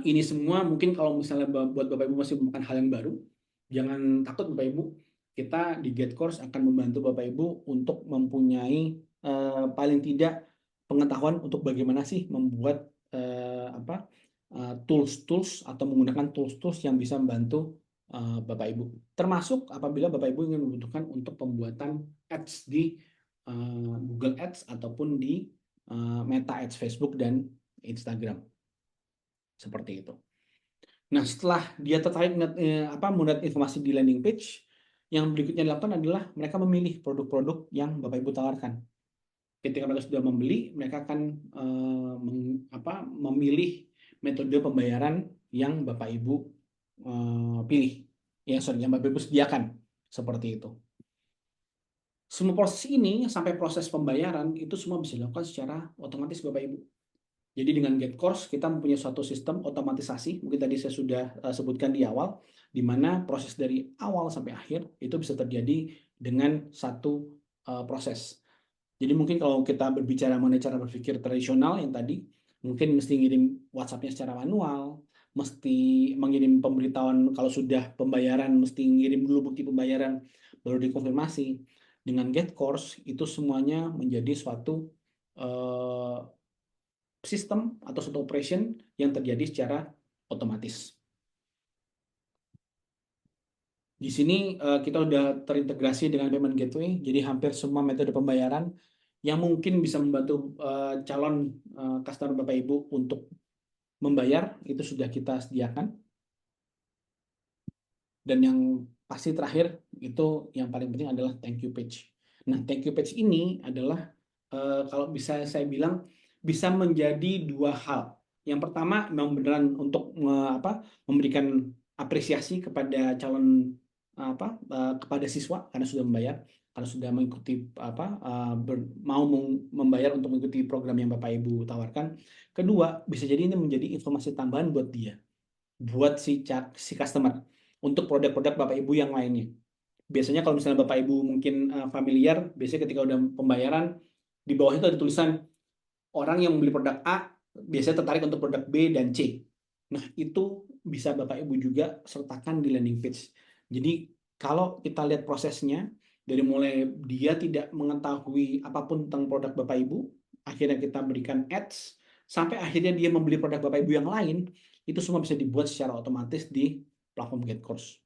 [SPEAKER 1] ini semua mungkin kalau misalnya buat Bapak Ibu masih merupakan hal yang baru, jangan takut Bapak Ibu. Kita di GetCourse akan membantu Bapak Ibu untuk mempunyai paling tidak pengetahuan untuk bagaimana sih membuat tools-tools atau menggunakan tools-tools yang bisa membantu Bapak Ibu. Termasuk apabila Bapak Ibu ingin membutuhkan untuk pembuatan ads di Google Ads ataupun di Meta Ads Facebook dan Instagram. Seperti itu. Nah, setelah dia tertarik melihat informasi di landing page, yang berikutnya dilakukan adalah mereka memilih produk-produk yang Bapak Ibu tawarkan. Ketika mereka sudah membeli, mereka akan memilih metode pembayaran yang Bapak Ibu pilih, yang Bapak Ibu sediakan, seperti itu. Semua proses ini sampai proses pembayaran itu semua bisa dilakukan secara otomatis Bapak Ibu. Jadi dengan GetCourse kita mempunyai suatu sistem otomatisasi, mungkin tadi saya sudah sebutkan di awal, di mana proses dari awal sampai akhir itu bisa terjadi dengan satu proses. Jadi mungkin kalau kita berbicara mengenai cara berpikir tradisional yang tadi, mungkin mesti ngirim WhatsApp-nya secara manual, mesti mengirim pemberitahuan kalau sudah pembayaran, mesti ngirim dulu bukti pembayaran, baru dikonfirmasi. Dengan GetCourse itu semuanya menjadi suatu sistem atau suatu operation yang terjadi secara otomatis. Di sini kita sudah terintegrasi dengan payment gateway, jadi hampir semua metode pembayaran yang mungkin bisa membantu calon customer Bapak Ibu untuk membayar itu sudah kita sediakan. Dan yang pasti terakhir itu yang paling penting adalah thank you page. Nah, thank you page ini adalah kalau bisa saya bilang bisa menjadi dua hal. Yang pertama memang beneran untuk memberikan apresiasi kepada calon kepada siswa karena sudah membayar, karena sudah mengikuti mau membayar untuk mengikuti program yang Bapak Ibu tawarkan. Kedua, bisa jadi ini menjadi informasi tambahan buat dia, buat si customer untuk produk-produk Bapak Ibu yang lainnya. Biasanya kalau misalnya Bapak Ibu mungkin familiar, biasanya ketika udah pembayaran di bawahnya itu ada tulisan orang yang membeli produk A biasanya tertarik untuk produk B dan C. Nah, itu bisa Bapak Ibu juga sertakan di landing page. Jadi kalau kita lihat prosesnya dari mulai dia tidak mengetahui apapun tentang produk Bapak Ibu, akhirnya kita berikan ads sampai akhirnya dia membeli produk Bapak Ibu yang lain, itu semua bisa dibuat secara otomatis di platform GetCourse.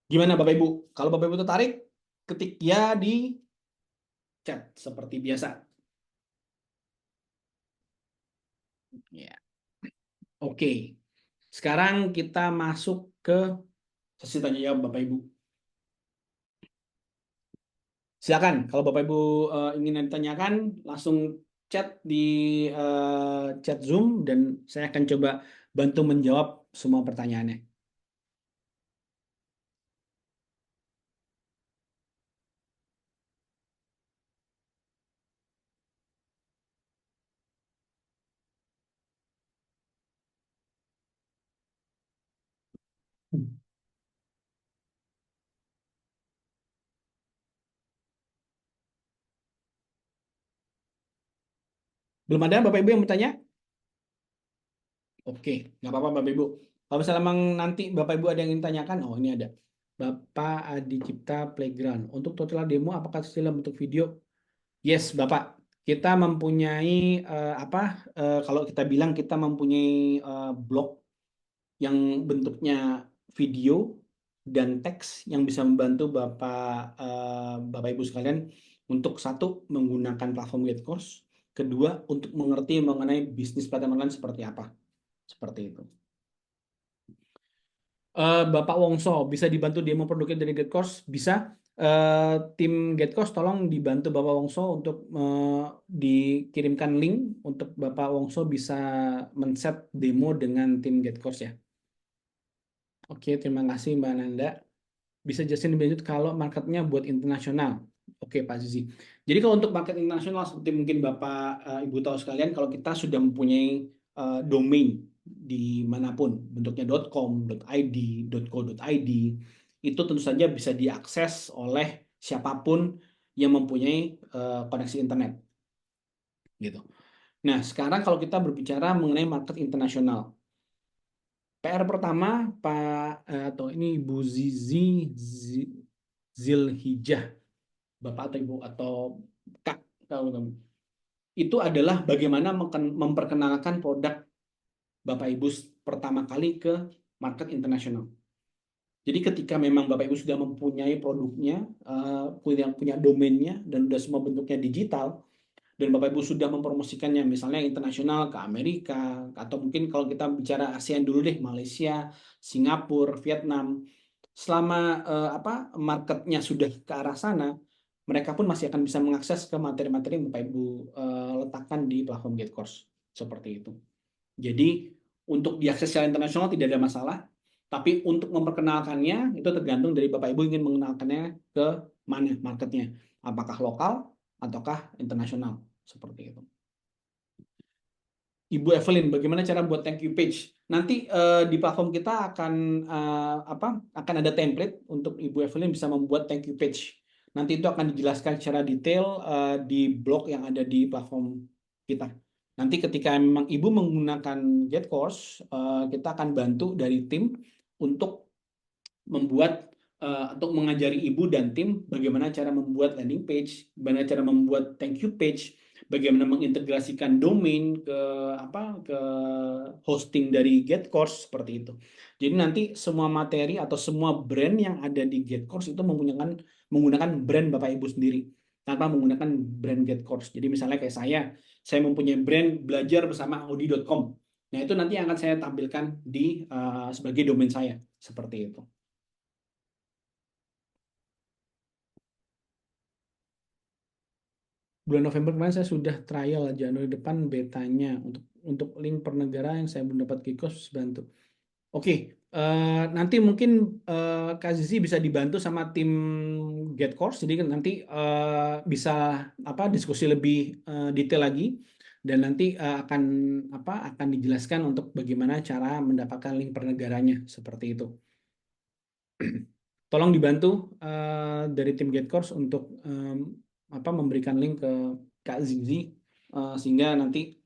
[SPEAKER 1] Gimana Bapak Ibu? Kalau Bapak Ibu tertarik, ketik ya di chat seperti biasa. Ya. Oke. Sekarang kita masuk ke sesi tanya jawab Bapak Ibu. Silakan kalau Bapak Ibu ingin ditanyakan langsung chat di chat Zoom dan saya akan coba bantu menjawab semua pertanyaannya. Belum ada Bapak Ibu yang bertanya? Oke, nggak apa-apa Bapak Ibu. Kalau misalnya memang nanti Bapak Ibu ada yang ingin tanyakan, oh ini ada. Bapak Adi Cipta Playground. Untuk tutorial demo apakah dalam bentuk video? Yes, Bapak. Kita mempunyai kalau kita bilang kita mempunyai blog yang bentuknya video dan teks yang bisa membantu Bapak Ibu sekalian untuk satu menggunakan platform GetCourse, kedua untuk mengerti mengenai bisnis platform online seperti apa. Seperti itu. Bapak Wongso bisa dibantu demo produknya dari GetCourse? Bisa. Tim GetCourse tolong dibantu Bapak Wongso untuk dikirimkan link untuk Bapak Wongso bisa men-set demo dengan tim GetCourse ya. Oke, terima kasih Mbak Nanda. Bisa jelasin lebih lanjut kalau marketnya buat internasional. Oke, Pak Zizi. Jadi kalau untuk market internasional seperti mungkin Bapak Ibu tahu sekalian, kalau kita sudah mempunyai domain dimanapun, bentuknya .com, .id, .co.id, itu tentu saja bisa diakses oleh siapapun yang mempunyai koneksi internet. Gitu. Nah, sekarang kalau kita berbicara mengenai market internasional, PR pertama Pak atau ini Ibu Zizi Zilhijjah, Bapak atau Ibu atau Kak kalau kamu. itu adalah bagaimana memperkenalkan produk Bapak Ibu pertama kali ke market internasional. Jadi ketika memang Bapak Ibu sudah mempunyai produknya, punya domainnya, dan sudah semua bentuknya digital, dan Bapak Ibu sudah mempromosikannya misalnya internasional ke Amerika, atau mungkin kalau kita bicara ASEAN dulu deh, Malaysia, Singapura, Vietnam, selama marketnya sudah ke arah sana, mereka pun masih akan bisa mengakses ke materi-materi yang Bapak Ibu letakkan di platform GateCourse seperti itu. Jadi untuk diakses secara internasional tidak ada masalah, tapi untuk memperkenalkannya itu tergantung dari Bapak Ibu ingin mengenalkannya ke mana marketnya, apakah lokal ataukah internasional seperti itu. Ibu Evelyn, bagaimana cara buat thank you page? Nanti di platform kita akan ada template untuk Ibu Evelyn bisa membuat thank you page. Nanti itu akan dijelaskan secara detail di blog yang ada di platform kita. Nanti ketika memang Ibu menggunakan GetCourse, kita akan bantu dari tim untuk membuat untuk mengajari Ibu dan tim bagaimana cara membuat landing page, bagaimana cara membuat thank you page, bagaimana mengintegrasikan domain ke hosting dari GetCourse seperti itu. Jadi nanti semua materi atau semua brand yang ada di GetCourse itu menggunakan brand Bapak Ibu sendiri tanpa menggunakan brand GetCourse. Jadi misalnya kayak saya mempunyai brand belajar bersama audi.com. Nah, itu nanti akan saya tampilkan di sebagai domain saya seperti itu. Bulan November kemarin saya sudah trial, Januari depan betanya untuk link per negara yang saya belum dapat kikos bantu. Oke, nanti mungkin Kak Zizi bisa dibantu sama tim GetCourse, jadi nanti bisa diskusi lebih detail lagi, dan nanti akan dijelaskan untuk bagaimana cara mendapatkan link per negaranya seperti itu. Tolong dibantu dari tim GetCourse untuk memberikan link ke Kak Zizi sehingga nanti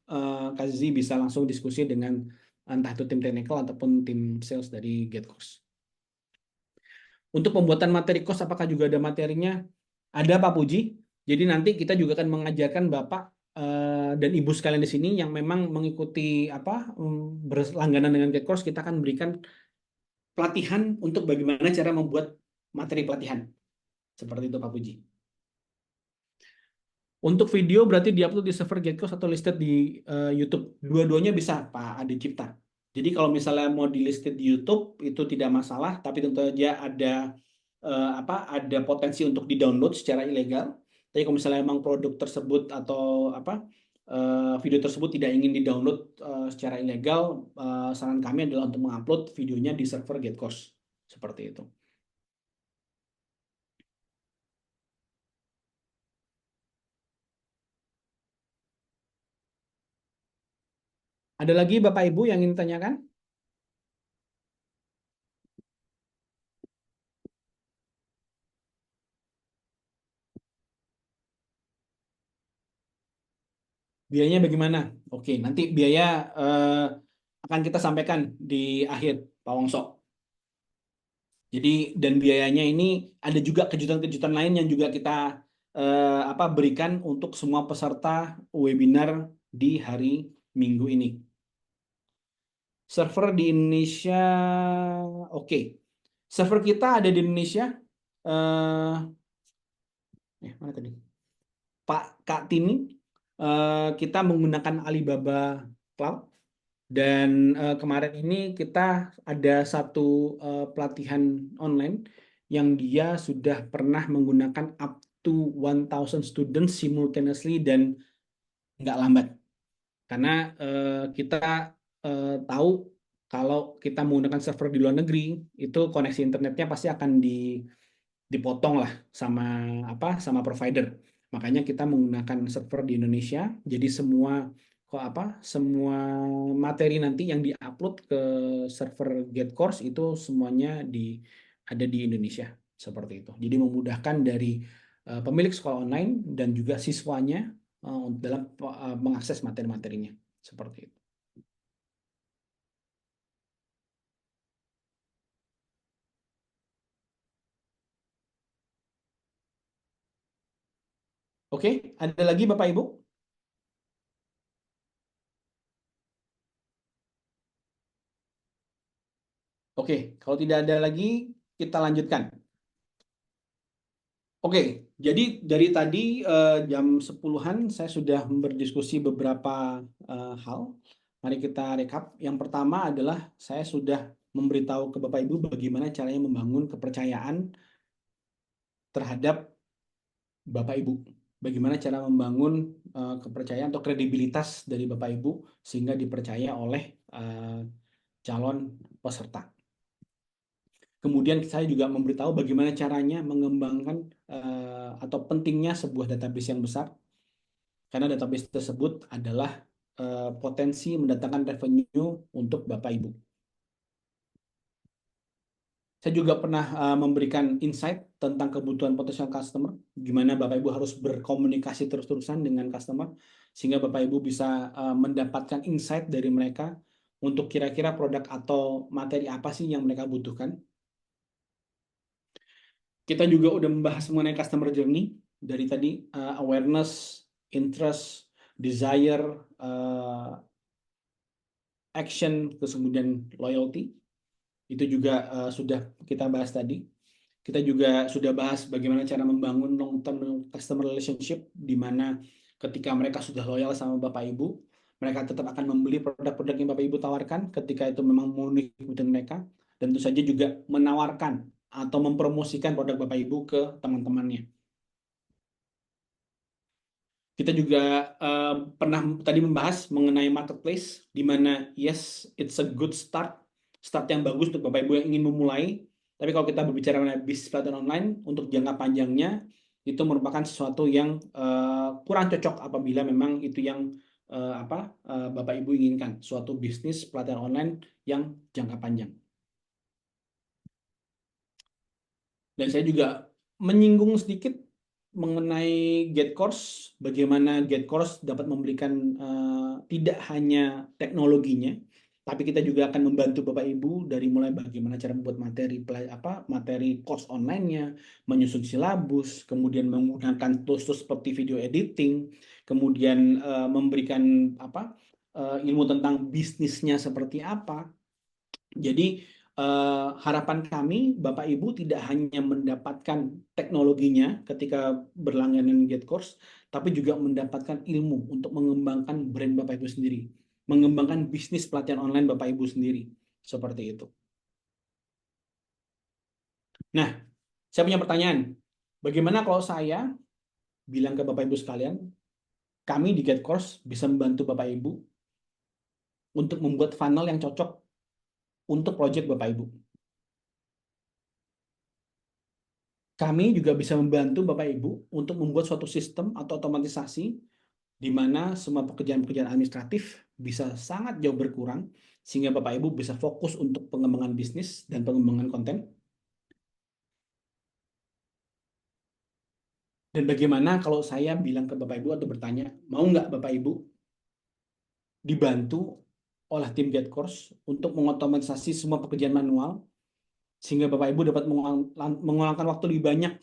[SPEAKER 1] Kak Zizi bisa langsung diskusi dengan entah itu tim technical ataupun tim sales dari GetCourse. Untuk pembuatan materi course apakah juga ada materinya? Ada Pak Puji. Jadi nanti kita juga akan mengajarkan Bapak dan Ibu sekalian di sini yang memang mengikuti berlangganan dengan GetCourse, kita akan berikan pelatihan untuk bagaimana cara membuat materi pelatihan. Seperti itu Pak Puji. Untuk video berarti diupload di server GetCourse atau listed di YouTube. Dua-duanya bisa Pak Adi Cipta. Jadi kalau misalnya mau di listed di YouTube itu tidak masalah, tapi tentu saja ada potensi untuk di-download secara ilegal. Tapi kalau misalnya memang produk tersebut atau video tersebut tidak ingin di-download secara ilegal, saran kami adalah untuk mengupload videonya di server GetCourse. Seperti itu. Ada lagi Bapak Ibu yang ingin tanyakan? Biayanya bagaimana? Oke, nanti biaya akan kita sampaikan di akhir, Pak Wongso. Jadi dan biayanya ini ada juga kejutan-kejutan lain yang juga kita berikan untuk semua peserta webinar di hari Minggu ini. Server di Indonesia, oke. Server kita ada di Indonesia. Mana tadi? Pak Kak Tini, kita menggunakan Alibaba Cloud. Dan kemarin ini kita ada satu pelatihan online yang dia sudah pernah menggunakan up to 1000 students simultaneously dan nggak lambat. Karena kita tahu kalau kita menggunakan server di luar negeri, itu koneksi internetnya pasti akan dipotong lah sama provider. Makanya kita menggunakan server di Indonesia. Jadi semua materi nanti yang diupload ke server GetCourse itu semuanya ada di Indonesia seperti itu. Jadi memudahkan dari pemilik sekolah online dan juga siswanya dalam mengakses materi-materinya seperti itu. Oke, ada lagi Bapak Ibu? Oke, kalau tidak ada lagi, kita lanjutkan. Oke, jadi dari tadi jam 10-an saya sudah berdiskusi beberapa hal. Mari kita rekap. Yang pertama adalah saya sudah memberitahu ke Bapak Ibu bagaimana caranya membangun kepercayaan terhadap Bapak Ibu. Bagaimana cara membangun kepercayaan atau kredibilitas dari Bapak Ibu sehingga dipercaya oleh calon peserta. Kemudian saya juga memberitahu bagaimana caranya mengembangkan atau pentingnya sebuah database yang besar, karena database tersebut adalah potensi mendatangkan revenue untuk Bapak Ibu. Saya juga pernah memberikan insight tentang kebutuhan potensial customer, gimana Bapak Ibu harus berkomunikasi terus-terusan dengan customer, sehingga Bapak Ibu bisa mendapatkan insight dari mereka untuk kira-kira produk atau materi apa sih yang mereka butuhkan. Kita juga udah membahas mengenai customer journey dari tadi, awareness, interest, desire, action, terus kemudian loyalty. Itu juga sudah kita bahas tadi. Kita juga sudah bahas bagaimana cara membangun long term customer relationship, di mana ketika mereka sudah loyal sama Bapak Ibu, mereka tetap akan membeli produk-produk yang Bapak Ibu tawarkan ketika itu memang memenuhi kebutuhan mereka, dan tentu saja juga menawarkan atau mempromosikan produk Bapak Ibu ke teman-temannya. Kita juga pernah tadi membahas mengenai marketplace, di mana yes, it's a good start yang bagus untuk Bapak Ibu yang ingin memulai. Tapi kalau kita berbicara mengenai bisnis platform online, untuk jangka panjangnya, itu merupakan sesuatu yang kurang cocok apabila memang itu yang Bapak Ibu inginkan, suatu bisnis platform online yang jangka panjang. Dan saya juga menyinggung sedikit mengenai GetCourse, bagaimana GetCourse dapat memberikan tidak hanya teknologinya, tapi kita juga akan membantu Bapak Ibu dari mulai bagaimana cara membuat materi course online-nya, menyusun silabus, kemudian menggunakan tools-tools seperti video editing, kemudian memberikan ilmu tentang bisnisnya seperti apa. Jadi harapan kami Bapak Ibu tidak hanya mendapatkan teknologinya ketika berlangganan GetCourse, tapi juga mendapatkan ilmu untuk mengembangkan brand Bapak Ibu sendiri, mengembangkan bisnis pelatihan online Bapak Ibu sendiri, seperti itu. Nah, saya punya pertanyaan. Bagaimana kalau saya bilang ke Bapak Ibu sekalian, kami di GetCourse bisa membantu Bapak Ibu untuk membuat funnel yang cocok untuk proyek Bapak Ibu. Kami juga bisa membantu Bapak Ibu untuk membuat suatu sistem atau otomatisasi di mana semua pekerjaan-pekerjaan administratif bisa sangat jauh berkurang, sehingga Bapak Ibu bisa fokus untuk pengembangan bisnis dan pengembangan konten. Dan bagaimana kalau saya bilang ke Bapak Ibu atau bertanya, mau nggak Bapak Ibu dibantu oleh tim GetCourse untuk mengotomatisasi semua pekerjaan manual, sehingga Bapak Ibu dapat mengulangkan waktu lebih banyak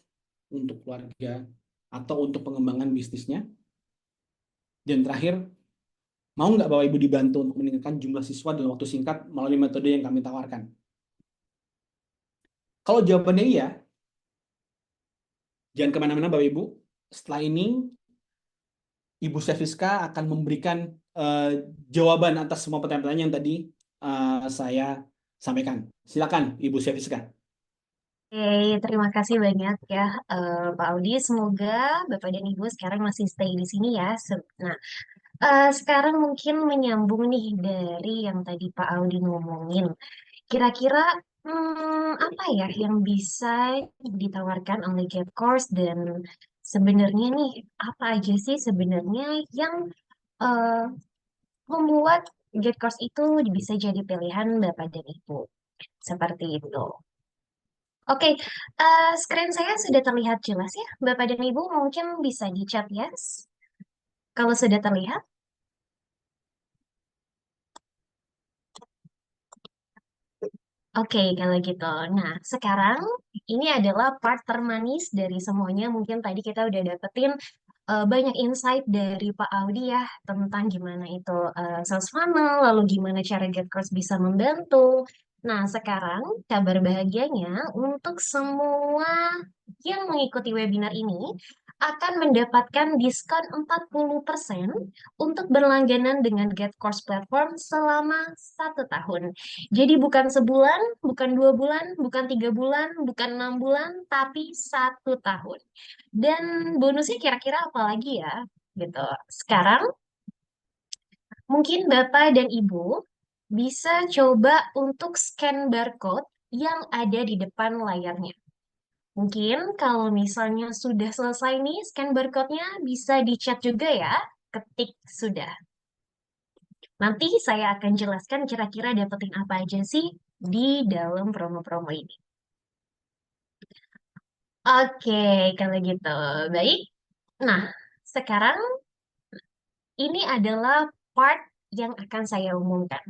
[SPEAKER 1] untuk keluarga atau untuk pengembangan bisnisnya. Dan terakhir, mau nggak Bapak Ibu dibantu untuk meningkatkan jumlah siswa dalam waktu singkat melalui metode yang kami tawarkan? Kalau jawabannya iya, jangan kemana-mana Bapak Ibu. Setelah ini, Ibu Sefiska akan memberikan jawaban atas semua pertanyaan-pertanyaan yang tadi saya sampaikan. Silakan Ibu Sefiska.
[SPEAKER 2] Oke, terima kasih banyak ya Pak Audi. Semoga Bapak dan Ibu sekarang masih stay di sini ya. Nah, sekarang mungkin menyambung nih dari yang tadi Pak Audi ngomongin. Kira-kira apa ya yang bisa ditawarkan oleh Get Course, dan sebenarnya nih apa aja sih sebenarnya yang eh, membuat Get Course itu bisa jadi pilihan Bapak dan Ibu. Seperti itu. Oke, screen saya sudah terlihat jelas ya. Bapak dan Ibu mungkin bisa di-chat yes. Kalau sudah terlihat. Oke, kalau gitu. Nah, sekarang ini adalah part termanis dari semuanya. Mungkin tadi kita udah dapetin banyak insight dari Pak Audi ya tentang gimana itu sales funnel, lalu gimana cara GetCourse bisa membantu. Nah, sekarang kabar bahagianya untuk semua yang mengikuti webinar ini akan mendapatkan diskon 40% untuk berlangganan dengan Get Course Platform selama 1 tahun. Jadi bukan sebulan, bukan 2 bulan, bukan 3 bulan, bukan 6 bulan, tapi 1 tahun. Dan bonusnya kira-kira apa lagi ya? Gitu. Sekarang mungkin Bapak dan Ibu bisa coba untuk scan barcode yang ada di depan layarnya. Mungkin kalau misalnya sudah selesai nih scan barcode-nya, bisa di-chat juga ya, ketik sudah. Nanti saya akan jelaskan kira-kira dapetin apa aja sih di dalam promo-promo ini. Oke, kalau gitu. Baik. Nah, sekarang ini adalah part yang akan saya umumkan.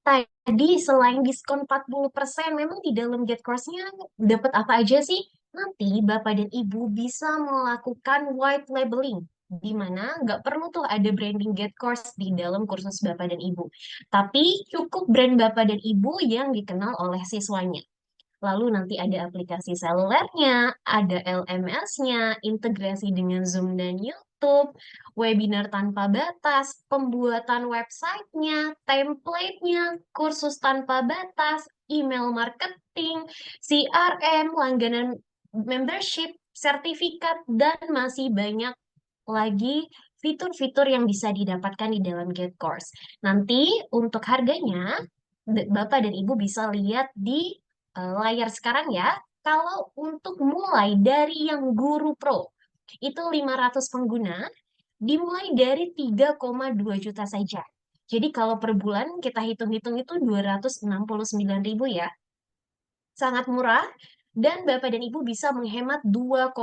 [SPEAKER 2] Tadi selain diskon 40%, memang di dalam Get Course-nya dapat apa aja sih? Nanti Bapak dan Ibu bisa melakukan white labeling, di mana nggak perlu tuh ada branding Get Course di dalam kursus Bapak dan Ibu. Tapi cukup brand Bapak dan Ibu yang dikenal oleh siswanya. Lalu nanti ada aplikasi selulernya, ada LMS-nya, integrasi dengan Zoom dan YouTube, webinar tanpa batas, pembuatan websitenya, template-nya, kursus tanpa batas, email marketing, CRM, langganan membership, sertifikat, dan masih banyak lagi fitur-fitur yang bisa didapatkan di dalam Get Course. Nanti untuk harganya, Bapak dan Ibu bisa lihat di layar sekarang ya. Kalau untuk mulai dari yang Guru Pro, itu 500 pengguna, dimulai dari 3,2 juta saja. Jadi kalau per bulan kita hitung-hitung itu 269.000 ya, sangat murah dan Bapak dan Ibu bisa menghemat 2,1.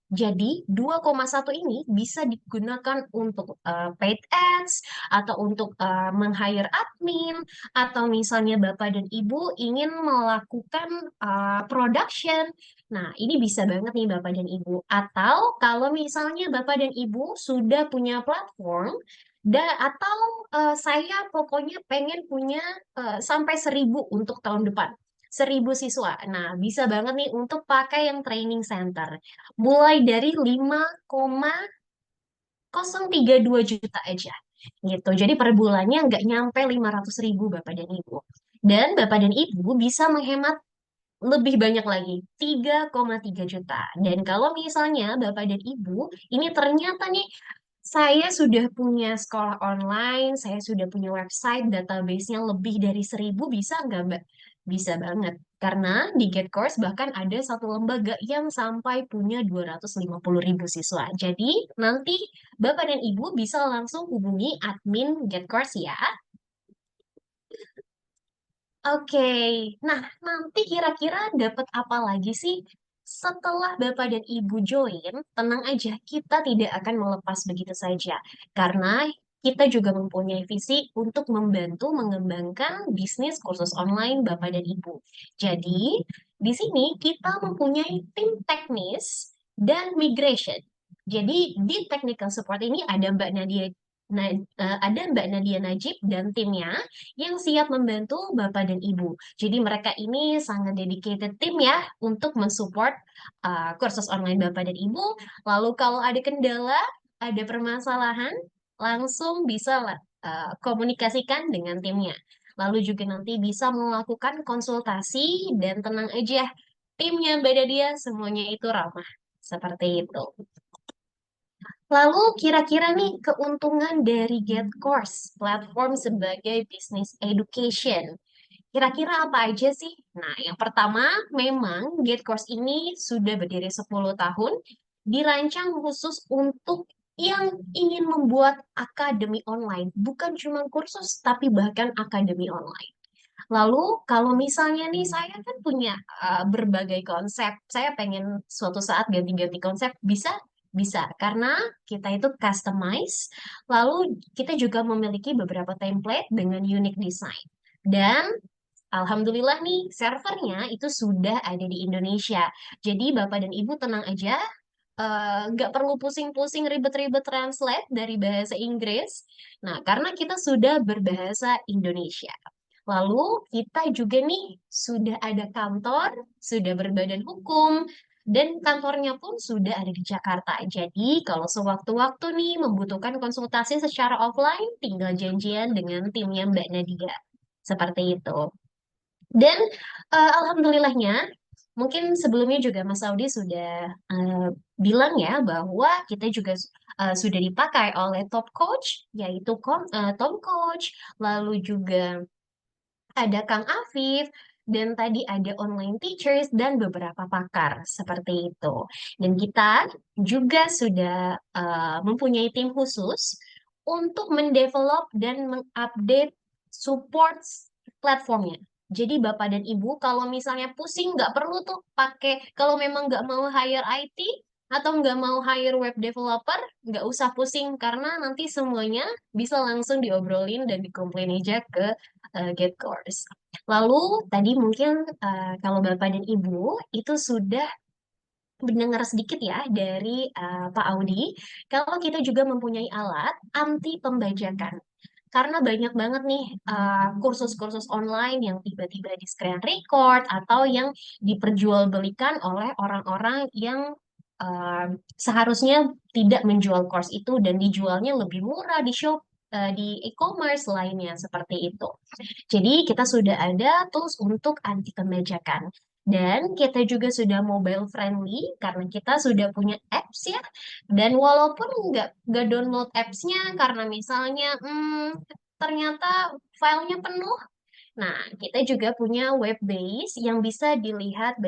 [SPEAKER 2] Jadi 2,1 ini bisa digunakan untuk paid ads atau untuk meng-hire admin atau misalnya Bapak dan Ibu ingin melakukan production. Nah, ini bisa banget nih Bapak dan Ibu. Atau kalau misalnya Bapak dan Ibu sudah punya platform atau saya pokoknya pengen punya sampai 1.000 untuk tahun depan. 1.000 siswa. Nah, bisa banget nih untuk pakai yang training center. Mulai dari 5,032 juta aja. Gitu. Jadi per bulannya nggak nyampe 500.000 Bapak dan Ibu. Dan Bapak dan Ibu bisa menghemat lebih banyak lagi, 3,3 juta. Dan kalau misalnya Bapak dan Ibu, ini ternyata nih saya sudah punya sekolah online, saya sudah punya website, database-nya lebih dari 1.000, bisa nggak, Mbak? Bisa banget. Karena di GetCourse bahkan ada satu lembaga yang sampai punya 250.000 siswa. Jadi nanti Bapak dan Ibu bisa langsung hubungi admin GetCourse ya. Oke, nah nanti kira-kira dapat apa lagi sih? Setelah Bapak dan Ibu join, tenang aja, kita tidak akan melepas begitu saja. Karena kita juga mempunyai visi untuk membantu mengembangkan bisnis kursus online Bapak dan Ibu. Jadi, di sini kita mempunyai tim teknis dan migration. Jadi, di technical support ini ada ada Mbak Nadia Najib dan timnya yang siap membantu Bapak dan Ibu. Jadi mereka ini sangat dedicated tim ya untuk mensupport kursus online Bapak dan Ibu. Lalu kalau ada kendala, ada permasalahan, langsung bisa komunikasikan dengan timnya. Lalu juga nanti bisa melakukan konsultasi dan tenang aja, timnya Mbak Nadia semuanya itu ramah. Seperti itu. Lalu kira-kira nih keuntungan dari GetCourse, platform sebagai business education. Kira-kira apa aja sih? Nah, yang pertama, memang GetCourse ini sudah berdiri 10 tahun, dirancang khusus untuk yang ingin membuat akademi online. Bukan cuma kursus, tapi bahkan akademi online. Lalu kalau misalnya nih saya kan punya berbagai konsep, saya pengen suatu saat ganti-ganti konsep, bisa? Bisa, karena kita itu customize, lalu kita juga memiliki beberapa template dengan unique design. Dan Alhamdulillah nih, servernya itu sudah ada di Indonesia. Jadi Bapak dan Ibu tenang aja, nggak perlu pusing-pusing ribet-ribet translate dari bahasa Inggris. Nah, karena kita sudah berbahasa Indonesia. Lalu kita juga nih sudah ada kantor, sudah berbadan hukum, dan kantornya pun sudah ada di Jakarta. Jadi kalau sewaktu-waktu nih membutuhkan konsultasi secara offline, tinggal janjian dengan timnya Mbak Nadia. Seperti itu. Dan alhamdulillahnya, mungkin sebelumnya juga Mas Saudi sudah bilang ya bahwa kita juga sudah dipakai oleh top coach, yaitu Tom Coach, lalu juga ada Kang Afif, dan tadi ada online teachers dan beberapa pakar seperti itu. Dan kita juga sudah mempunyai tim khusus untuk mendevelop dan mengupdate support platformnya. Jadi Bapak dan Ibu kalau misalnya pusing nggak perlu tuh pakai, kalau memang nggak mau hire IT atau nggak mau hire web developer, nggak usah pusing karena nanti semuanya bisa langsung diobrolin dan dikomplain aja ke Get Course. Lalu tadi mungkin kalau Bapak dan Ibu itu sudah mendengar sedikit ya dari Pak Audi, kalau kita juga mempunyai alat anti pembajakan. Karena banyak banget nih kursus-kursus online yang tiba-tiba di screen record atau yang diperjualbelikan oleh orang-orang yang seharusnya tidak menjual course itu dan dijualnya lebih murah di shop di e-commerce lainnya seperti itu. Jadi kita sudah ada tools untuk anti pembajakan. Dan kita juga sudah mobile friendly karena kita sudah punya apps ya. Dan walaupun nggak download appsnya karena misalnya ternyata filenya penuh. Nah, kita juga punya web base yang bisa dilihat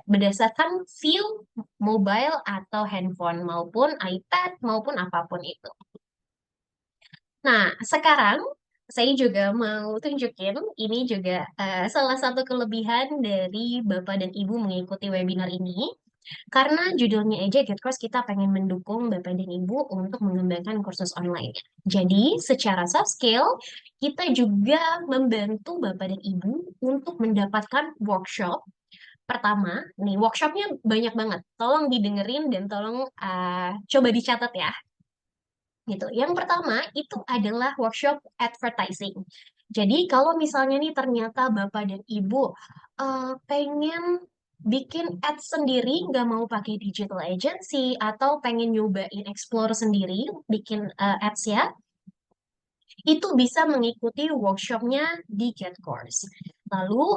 [SPEAKER 2] berdasarkan view mobile atau handphone maupun iPad maupun apapun itu. Nah, sekarang saya juga mau tunjukin ini juga salah satu kelebihan dari Bapak dan Ibu mengikuti webinar ini. Karena judulnya aja Get Course kita pengen mendukung Bapak dan Ibu untuk mengembangkan kursus online. Jadi, secara soft skill, kita juga membantu Bapak dan Ibu untuk mendapatkan workshop. Pertama, nih workshopnya banyak banget. Tolong didengerin dan tolong coba dicatat ya gitu. Yang pertama itu adalah workshop advertising. Jadi kalau misalnya nih ternyata Bapak dan Ibu pengen bikin ads sendiri, nggak mau pakai digital agency atau pengen nyobain explore sendiri, bikin ads ya, itu bisa mengikuti workshopnya di Get Course. Lalu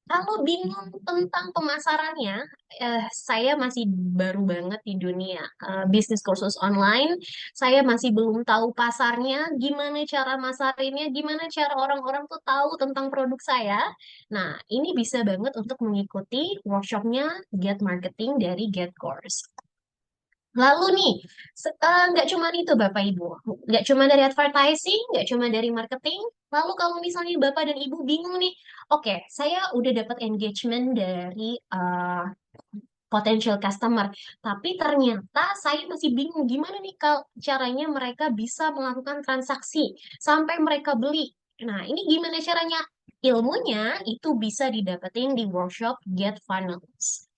[SPEAKER 2] kalau bingung tentang pemasarannya, saya masih baru banget di dunia bisnis kursus online. Saya masih belum tahu pasarnya, gimana cara masarinnya, gimana cara orang-orang tuh tahu tentang produk saya. Nah, ini bisa banget untuk mengikuti workshopnya Get Marketing dari Get Course. Lalu nih, nggak cuma itu Bapak Ibu, nggak cuma dari advertising, nggak cuma dari marketing. Lalu kalau misalnya Bapak dan Ibu bingung nih, oke, saya udah dapat engagement dari potential customer, tapi ternyata saya masih bingung gimana nih kalau caranya mereka bisa melakukan transaksi sampai mereka beli. Nah, ini gimana caranya? Ilmunya itu bisa didapetin di workshop Get Funnels.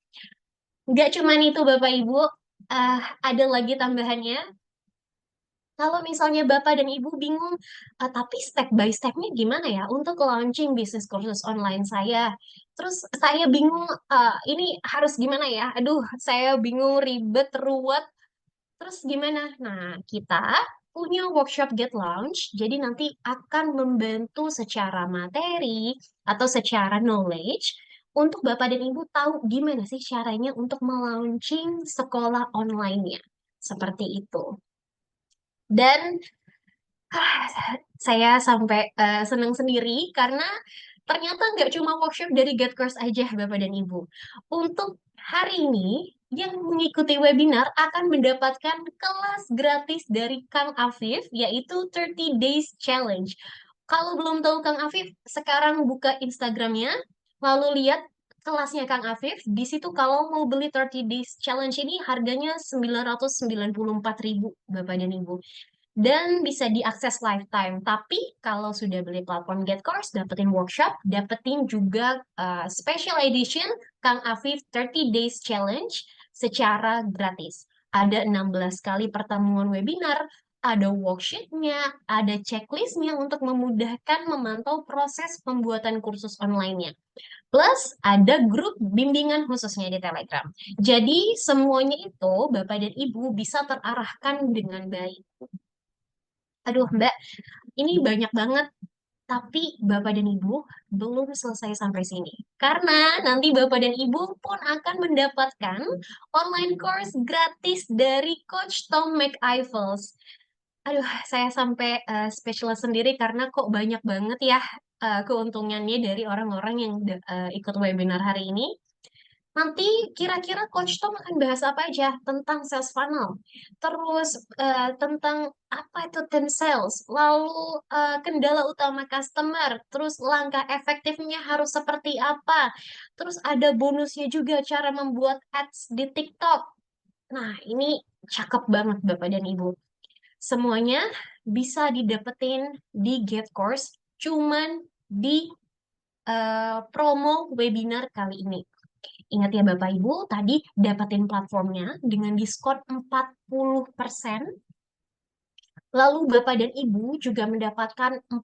[SPEAKER 2] Nggak cuma itu Bapak Ibu, ada lagi tambahannya. Kalau misalnya Bapak dan Ibu bingung, tapi step by step-nya gimana ya untuk launching bisnis kursus online saya? Terus saya bingung, ini harus gimana ya? Aduh, saya bingung, ribet, ruwet. Terus gimana? Nah, kita punya workshop Get Launch, jadi nanti akan membantu secara materi atau secara knowledge untuk Bapak dan Ibu tahu gimana sih caranya untuk melaunching sekolah online-nya. Seperti itu. Dan saya sampai senang sendiri karena ternyata nggak cuma workshop dari Get Course aja, Bapak dan Ibu. Untuk hari ini, yang mengikuti webinar akan mendapatkan kelas gratis dari Kang Afif, yaitu 30 Days Challenge. Kalau belum tahu Kang Afif, sekarang buka Instagramnya, lalu lihat kelasnya Kang Afif. Di situ kalau mau beli 30 Days Challenge ini harganya 994.000, Bapak dan Ibu, dan bisa diakses lifetime. Tapi kalau sudah beli platform Get Course, dapetin workshop, dapetin juga special edition Kang Afif 30 Days Challenge secara gratis. Ada 16 kali pertemuan webinar, ada worksheet-nya, ada checklist-nya untuk memudahkan memantau proses pembuatan kursus online-nya. Plus ada grup bimbingan khususnya di Telegram. Jadi semuanya itu Bapak dan Ibu bisa terarahkan dengan baik. Aduh Mbak, ini banyak banget. Tapi Bapak dan Ibu belum selesai sampai sini. Karena nanti Bapak dan Ibu pun akan mendapatkan online course gratis dari Coach Tom McIvels. Aduh, saya sampai speechless sendiri karena kok banyak banget ya keuntungannya dari orang-orang yang ikut webinar hari ini. Nanti kira-kira Coach Tom akan bahas apa aja tentang sales funnel, terus tentang apa itu tim sales, lalu kendala utama customer, terus langkah efektifnya harus seperti apa, terus ada bonusnya juga cara membuat ads di TikTok. Nah, ini cakep banget Bapak dan Ibu. Semuanya bisa didapetin di Get Course, cuman di promo webinar kali ini. Ingat ya Bapak Ibu, tadi dapatin platformnya dengan diskon 40%. Lalu Bapak dan Ibu juga mendapatkan 4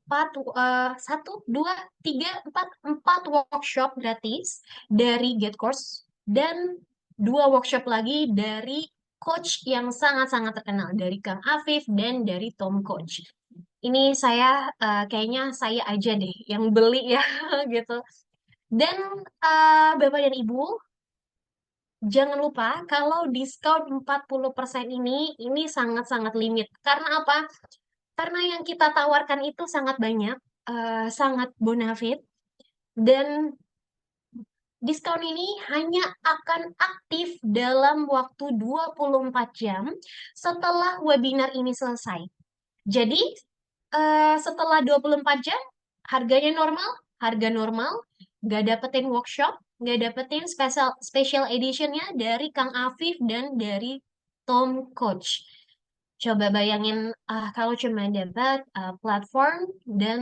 [SPEAKER 2] workshop gratis dari Get Course dan 2 workshop lagi dari coach yang sangat-sangat terkenal dari Kang Afif dan dari Tom Coach. Ini saya kayaknya saya aja deh yang beli ya gitu. Dan Bapak dan Ibu, jangan lupa kalau diskon 40% ini sangat-sangat limit. Karena apa? Karena yang kita tawarkan itu sangat banyak, sangat bonafit, dan diskon ini hanya akan aktif dalam waktu 24 jam setelah webinar ini selesai. Jadi, setelah 24 jam, harganya normal, harga normal, nggak dapetin workshop, nggak dapetin special editionnya dari Kang Afif dan dari Tom Coach. Coba bayangin kalau cuma dapat platform dan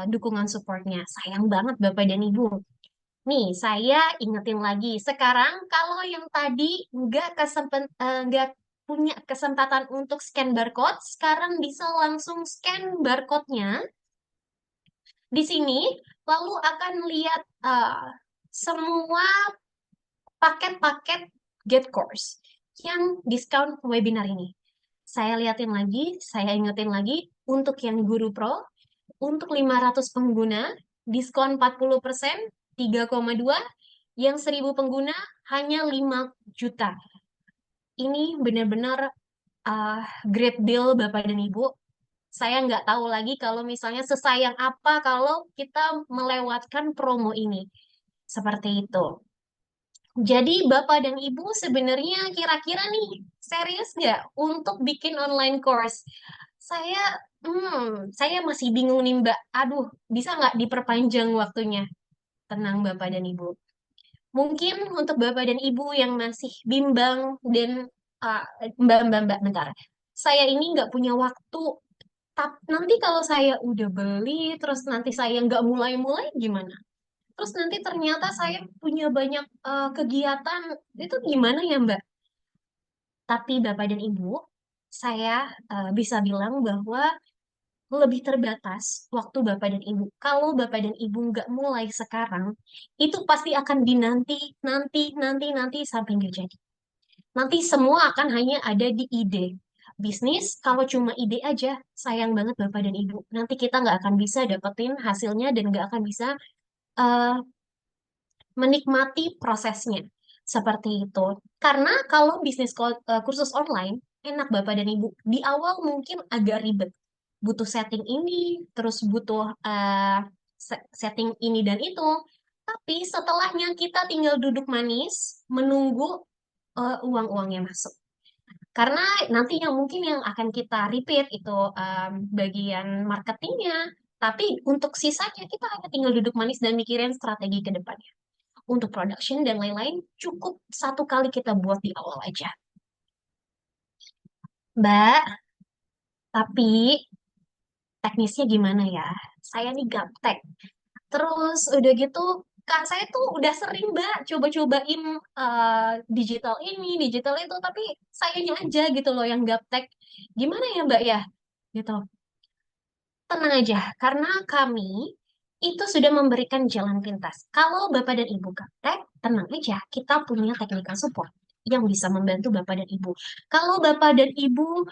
[SPEAKER 2] dukungan supportnya. Sayang banget Bapak dan Ibu. Nih, saya ingetin lagi. Sekarang kalau yang tadi nggak punya kesempatan untuk scan barcode, sekarang bisa langsung scan barcode-nya di sini, lalu akan lihat semua paket-paket Get Course yang diskon webinar ini. Saya liatin lagi, saya ingetin lagi, untuk yang Guru Pro, untuk 500 pengguna, diskon 40%, 3,2, yang 1000 pengguna hanya 5 juta. Ini benar-benar great deal Bapak dan Ibu. Saya nggak tahu lagi kalau misalnya sesayang apa kalau kita melewatkan promo ini. Seperti itu. Jadi Bapak dan Ibu sebenarnya kira-kira nih serius nggak untuk bikin online course? Saya, saya masih bingung nih Mbak. Aduh, bisa nggak diperpanjang waktunya? Tenang Bapak dan Ibu. Mungkin untuk Bapak dan Ibu yang masih bimbang dan uh, Mbak, bentar. Saya ini nggak punya waktu. Nanti kalau saya udah beli, terus nanti saya nggak mulai-mulai gimana? Terus nanti ternyata saya punya banyak kegiatan, itu gimana ya Mbak? Tapi Bapak dan Ibu, saya bisa bilang bahwa lebih terbatas waktu Bapak dan Ibu. Kalau Bapak dan Ibu nggak mulai sekarang, itu pasti akan dinanti, nanti sampai nggak jadi. Nanti semua akan hanya ada di ide. Bisnis, kalau cuma ide aja, sayang banget Bapak dan Ibu. Nanti kita nggak akan bisa dapetin hasilnya dan nggak akan bisa eh, menikmati prosesnya. Seperti itu. Karena kalau kursus online, enak Bapak dan Ibu. Di awal mungkin agak ribet. Butuh setting ini, terus butuh setting ini dan itu. Tapi setelahnya kita tinggal duduk manis, menunggu uang-uangnya masuk. Karena nanti yang mungkin yang akan kita repeat itu bagian marketingnya. Tapi untuk sisanya kita hanya tinggal duduk manis dan mikirin strategi ke depannya. Untuk production dan lain-lain cukup satu kali kita buat di awal aja. Mbak, tapi teknisnya gimana ya? Saya nih gaptek. Terus udah gitu Kak, saya tuh udah sering Mbak coba-cobain digital ini, digital itu, tapi sayanya aja gitu loh yang gaptek. Gimana ya Mbak ya? Gitu. Tenang aja, karena kami itu sudah memberikan jalan pintas. Kalau Bapak dan Ibu gaptek, tenang aja, kita punya technical support yang bisa membantu Bapak dan Ibu. Kalau Bapak dan Ibu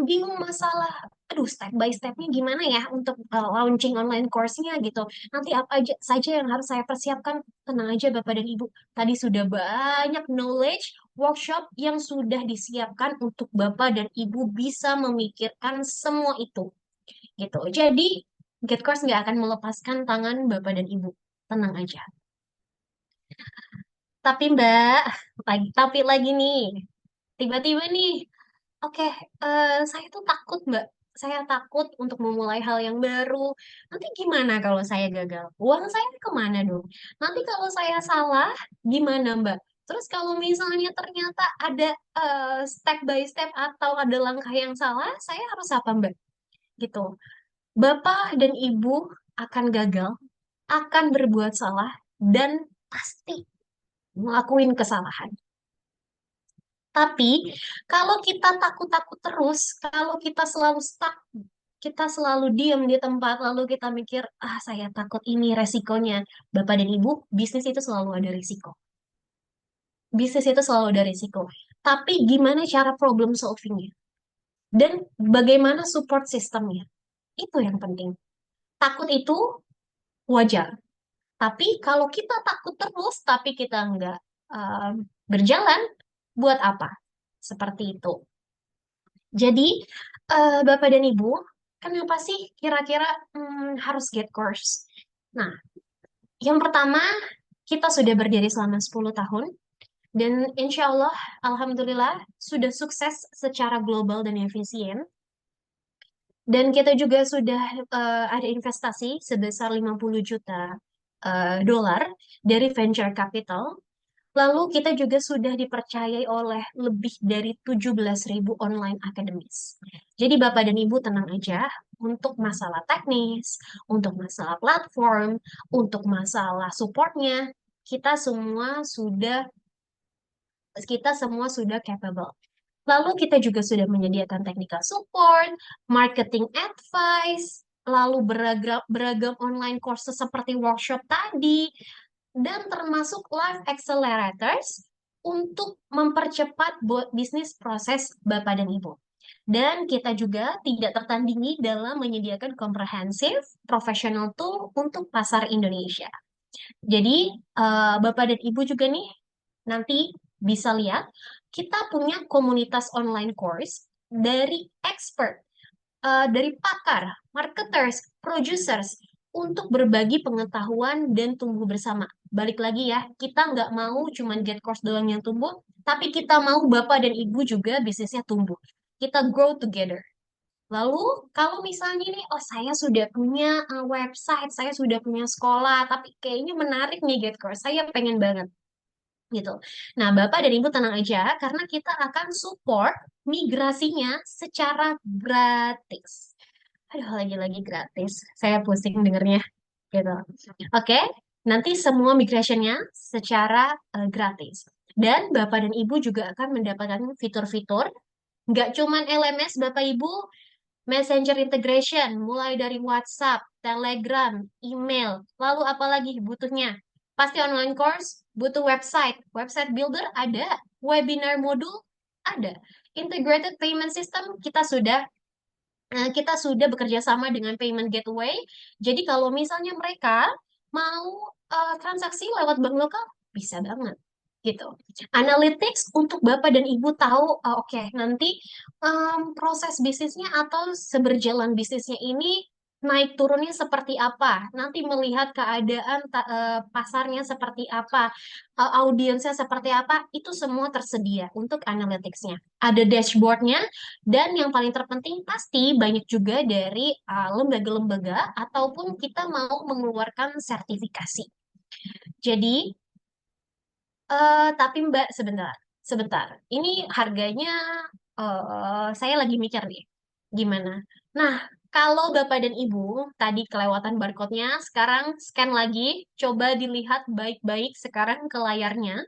[SPEAKER 2] bingung masalah, aduh step by stepnya gimana ya untuk launching online course-nya gitu. Nanti apa aja saja yang harus saya persiapkan, tenang aja Bapak dan Ibu. Tadi sudah banyak knowledge workshop yang sudah disiapkan untuk Bapak dan Ibu bisa memikirkan semua itu gitu. Jadi Get Course nggak akan melepaskan tangan Bapak dan Ibu. Tenang aja. Tapi Mbak, tapi lagi nih, tiba-tiba nih, oke, saya tuh takut Mbak. Saya takut untuk memulai hal yang baru. Nanti gimana kalau saya gagal? Uang saya kemana dong? Nanti kalau saya salah, gimana Mbak? Terus kalau misalnya ternyata ada step by step atau ada langkah yang salah, saya harus apa Mbak? Gitu. Bapak dan Ibu akan gagal, akan berbuat salah, dan pasti ngelakuin kesalahan. Tapi kalau kita takut-takut terus, kalau kita selalu stuck, kita selalu diam di tempat, lalu kita mikir, ah saya takut ini resikonya. Bapak dan Ibu, bisnis itu selalu ada risiko. Bisnis itu selalu ada risiko. Tapi gimana cara problem solvingnya? Dan bagaimana support sistemnya? Itu yang penting. Takut itu wajar. Tapi kalau kita takut terus, tapi kita nggak um, berjalan, buat apa? Seperti itu. Jadi, Bapak dan Ibu, kenapa sih kira-kira harus get course? Nah, yang pertama, kita sudah berdiri selama 10 tahun, dan insya Allah, Alhamdulillah, sudah sukses secara global dan efisien. Dan kita juga sudah ada investasi sebesar 50 juta dolar dari venture capital. Lalu kita juga sudah dipercayai oleh lebih dari 17.000 online academies. Jadi Bapak dan Ibu tenang aja untuk masalah teknis, untuk masalah platform, untuk masalah supportnya, kita semua sudah kita semua sudah capable. Lalu kita juga sudah menyediakan technical support, marketing advice, lalu beragam online courses seperti workshop tadi, dan termasuk live accelerators untuk mempercepat bisnis proses Bapak dan Ibu. Dan kita juga tidak tertandingi dalam menyediakan komprehensif professional tool untuk pasar Indonesia. Jadi, Bapak dan Ibu juga nih nanti bisa lihat, kita punya komunitas online course dari expert, dari pakar, marketers, producers, untuk berbagi pengetahuan dan tumbuh bersama. Balik lagi ya, kita nggak mau cuma get course doang yang tumbuh, tapi kita mau Bapak dan Ibu juga bisnisnya tumbuh. Kita grow together. Lalu, kalau misalnya nih, oh saya sudah punya website, saya sudah punya sekolah, tapi kayaknya menarik nih get course, saya pengen banget gitu. Nah, Bapak dan Ibu tenang aja karena kita akan support migrasinya secara gratis. Aduh, lagi-lagi gratis. Saya pusing dengernya gitu. Oke, nanti semua migrationnya secara gratis. Dan Bapak dan Ibu juga akan mendapatkan fitur-fitur, nggak cuman LMS Bapak Ibu, Messenger integration, mulai dari WhatsApp, Telegram, email, lalu apalagi butuhnya? Pasti online course, butuh website. Website builder ada, webinar modul ada. Integrated payment system kita sudah bekerja sama dengan payment gateway. Jadi kalau misalnya mereka mau transaksi lewat bank lokal, bisa banget gitu. Analytics untuk Bapak dan Ibu tahu, oke, nanti proses bisnisnya atau seberjalan bisnisnya ini naik turunnya seperti apa. Nanti melihat keadaan pasarnya seperti apa, audiensnya seperti apa, itu semua tersedia untuk analyticsnya. Ada dashboardnya, dan yang paling terpenting pasti banyak juga dari lembaga-lembaga ataupun kita mau mengeluarkan sertifikasi. Jadi, tapi Mbak, sebentar, sebentar. Ini harganya saya lagi mikir nih, gimana? Nah, Kalau Bapak dan Ibu tadi kelewatan barcode-nya, sekarang scan lagi, coba dilihat baik-baik sekarang ke layarnya.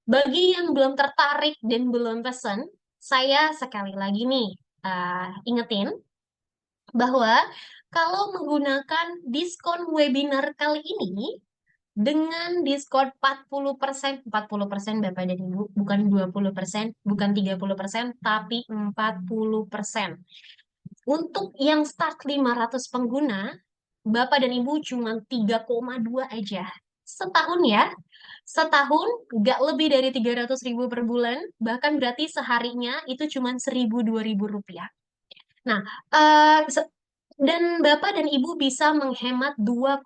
[SPEAKER 2] Bagi yang belum tertarik dan belum pesan, saya sekali lagi nih ingetin bahwa kalau menggunakan diskon webinar kali ini, dengan diskon 40% Bapak dan Ibu, bukan 20%, bukan 30%, tapi 40%. Untuk yang start 500 pengguna, Bapak dan Ibu cuma 3,2 aja. Setahun ya, setahun nggak lebih dari 300.000 per bulan, bahkan berarti seharinya itu cuma 1.000-2.000 rupiah. Nah, dan Bapak dan Ibu bisa menghemat 2,1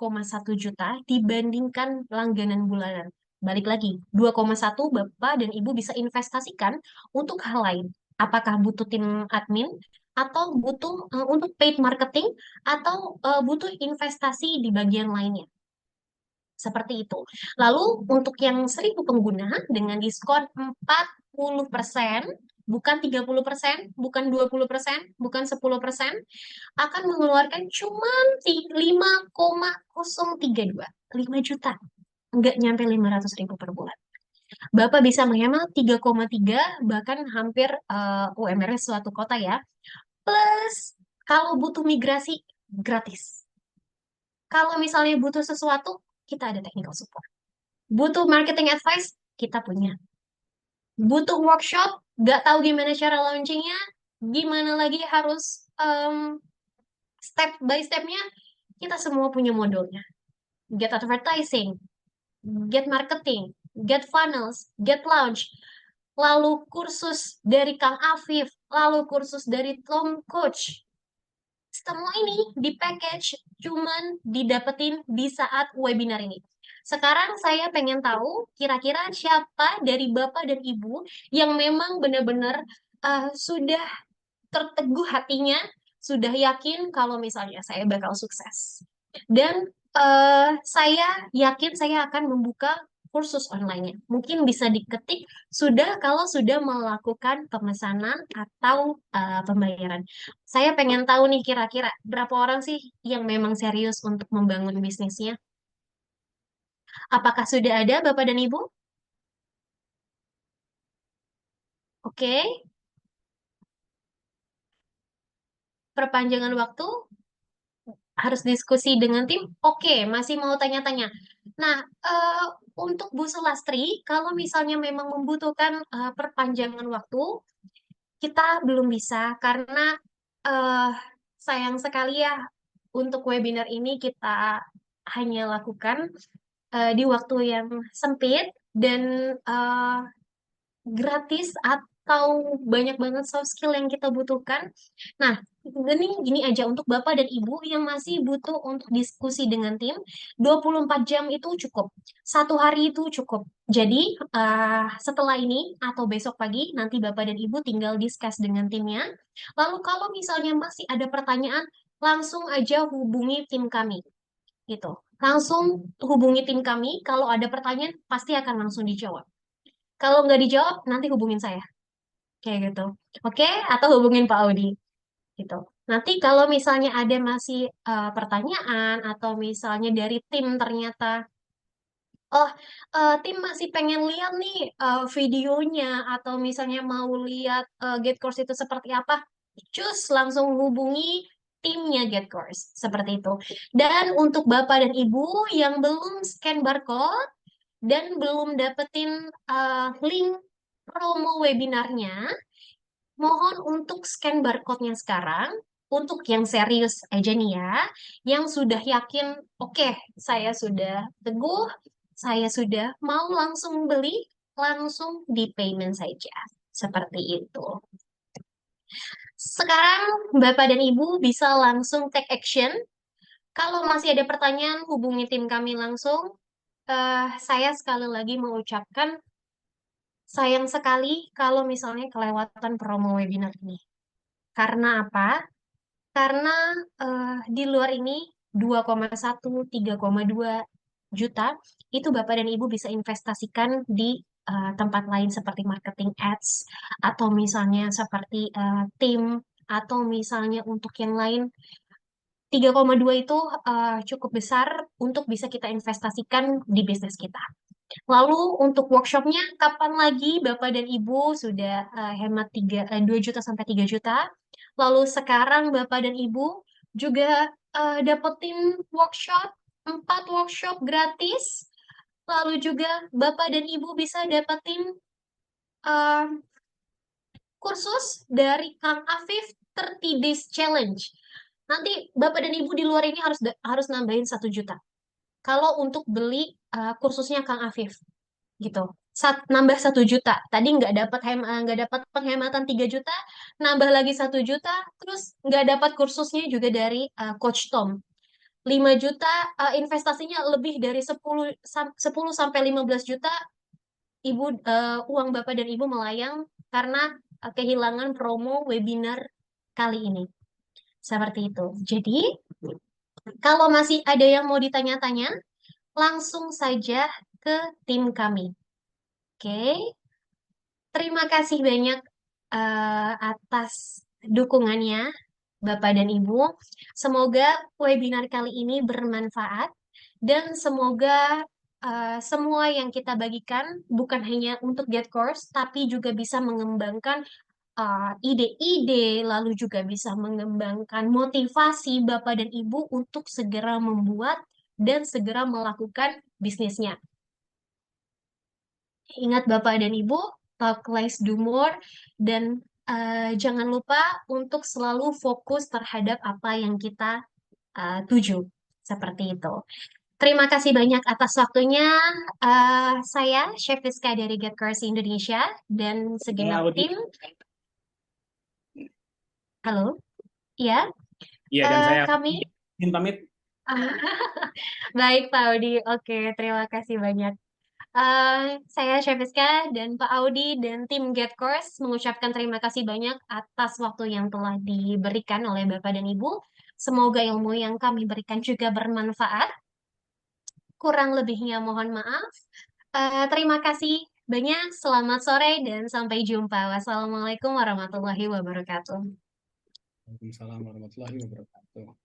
[SPEAKER 2] juta dibandingkan langganan bulanan. Balik lagi, 2,1 Bapak dan Ibu bisa investasikan untuk hal lain. Apakah butuh tim admin, atau butuh untuk paid marketing, atau butuh investasi di bagian lainnya. Seperti itu. Lalu untuk yang 1.000 pengguna dengan diskon 40%, bukan 30%, bukan 20%, bukan 10%, akan mengeluarkan cuma 5,032, 5 juta. Nggak nyampe 500.000 per bulan. Bapak bisa menghemat 3,3, bahkan hampir UMR suatu kota ya. Plus, kalau butuh migrasi, gratis. Kalau misalnya butuh sesuatu, kita ada technical support. Butuh marketing advice, kita punya. Butuh workshop, nggak tahu gimana cara launchingnya, gimana lagi harus step by stepnya, kita semua punya modulnya. Get advertising, get marketing, get funnels, get launch, lalu kursus dari Kang Afif, lalu kursus dari Tom Coach. Semua ini di package, cuman didapetin di saat webinar ini. Sekarang saya pengen tahu kira-kira siapa dari Bapak dan Ibu yang memang benar-benar sudah terteguh hatinya, sudah yakin kalau misalnya saya bakal sukses. Dan saya yakin saya akan membuka kursus online-nya. Mungkin bisa diketik sudah kalau sudah melakukan pemesanan atau pembayaran. Saya pengen tahu nih kira-kira berapa orang sih yang memang serius untuk membangun bisnisnya? Apakah sudah ada Bapak dan Ibu? Oke, perpanjangan waktu harus diskusi dengan tim. Oke, masih mau tanya-tanya. Nah, untuk Bu Sulastri, kalau misalnya memang membutuhkan perpanjangan waktu, kita belum bisa karena eh, sayang sekali ya untuk webinar ini kita hanya lakukan di waktu yang sempit dan eh, gratis atau banyak banget soft skill yang kita butuhkan. Nah, gini aja untuk Bapak dan Ibu yang masih butuh untuk diskusi dengan tim, 24 jam itu cukup. Satu hari itu cukup. Jadi, setelah ini atau besok pagi, nanti Bapak dan Ibu tinggal discuss dengan timnya. Lalu kalau misalnya masih ada pertanyaan, langsung aja hubungi tim kami. Gitu. Langsung hubungi tim kami, kalau ada pertanyaan pasti akan langsung dijawab. Kalau nggak dijawab, nanti hubungin saya. Kayak gitu. Oke? Atau hubungin Pak Audi. Gitu. Nanti kalau misalnya ada masih pertanyaan atau misalnya dari tim ternyata, oh tim masih pengen lihat nih videonya atau misalnya mau lihat Get Course itu seperti apa, cus langsung hubungi timnya Get Course. Seperti itu. Dan untuk Bapak dan Ibu yang belum scan barcode dan belum dapetin link promo webinarnya, mohon untuk scan barcode-nya sekarang. Untuk yang serius aja nih ya, yang sudah yakin, oke, saya sudah teguh, saya sudah mau langsung beli, langsung di payment saja. Seperti itu. Sekarang Bapak dan Ibu bisa langsung take action. Kalau masih ada pertanyaan, hubungi tim kami langsung. Saya sekali lagi mengucapkan sayang sekali kalau misalnya kelewatan promo webinar ini. Karena apa? Karena di luar ini 2,1, 3,2 juta itu Bapak dan Ibu bisa investasikan di tempat lain seperti marketing ads atau misalnya seperti tim atau misalnya untuk yang lain. 3,2 itu cukup besar untuk bisa kita investasikan di bisnis kita. Lalu untuk workshopnya, kapan lagi Bapak dan Ibu sudah hemat 2 juta sampai 3 juta? Lalu sekarang Bapak dan Ibu juga dapetin workshop, 4 workshop gratis. Lalu juga Bapak dan Ibu bisa dapetin eh, kursus dari Kang Afif 30 Days Challenge. Nanti Bapak dan Ibu di luar ini harus nambahin 1 juta. Kalau untuk beli kursusnya Kang Afif gitu. Nambah 1 juta. Tadi nggak dapat penghematan 3 juta, nambah lagi 1 juta, terus nggak dapat kursusnya juga dari Coach Tom. 5 juta, investasinya lebih dari 10 sampai 15 juta, uang Bapak dan Ibu melayang karena kehilangan promo webinar kali ini. Seperti itu. Jadi, kalau masih ada yang mau ditanya-tanya, langsung saja ke tim kami. Oke, terima kasih banyak atas dukungannya, Bapak dan Ibu. Semoga webinar kali ini bermanfaat dan semoga semua yang kita bagikan bukan hanya untuk Get Course, tapi juga bisa mengembangkan ide-ide, lalu juga bisa mengembangkan motivasi Bapak dan Ibu untuk segera membuat dan segera melakukan bisnisnya. Ingat Bapak dan Ibu, talk less, do more, dan jangan lupa untuk selalu fokus terhadap apa yang kita tuju. Seperti itu. Terima kasih banyak atas waktunya. Saya, Chef Rizka dari Get Course Indonesia, dan
[SPEAKER 1] Saya
[SPEAKER 2] segenap
[SPEAKER 1] Audi.
[SPEAKER 2] tim. Halo, ya,
[SPEAKER 1] Iya, dan saya
[SPEAKER 2] kami.
[SPEAKER 1] izin pamit.
[SPEAKER 2] Baik, Pak Audi. Oke, terima kasih banyak. Eh, saya Syafiska dan Pak Audi dan tim Get Course mengucapkan terima kasih banyak atas waktu yang telah diberikan oleh Bapak dan Ibu. Semoga ilmu yang kami berikan juga bermanfaat. Kurang lebihnya mohon maaf. Terima kasih banyak. Selamat sore dan sampai jumpa. Wassalamualaikum warahmatullahi wabarakatuh.
[SPEAKER 1] Waalaikumsalam warahmatullahi wabarakatuh.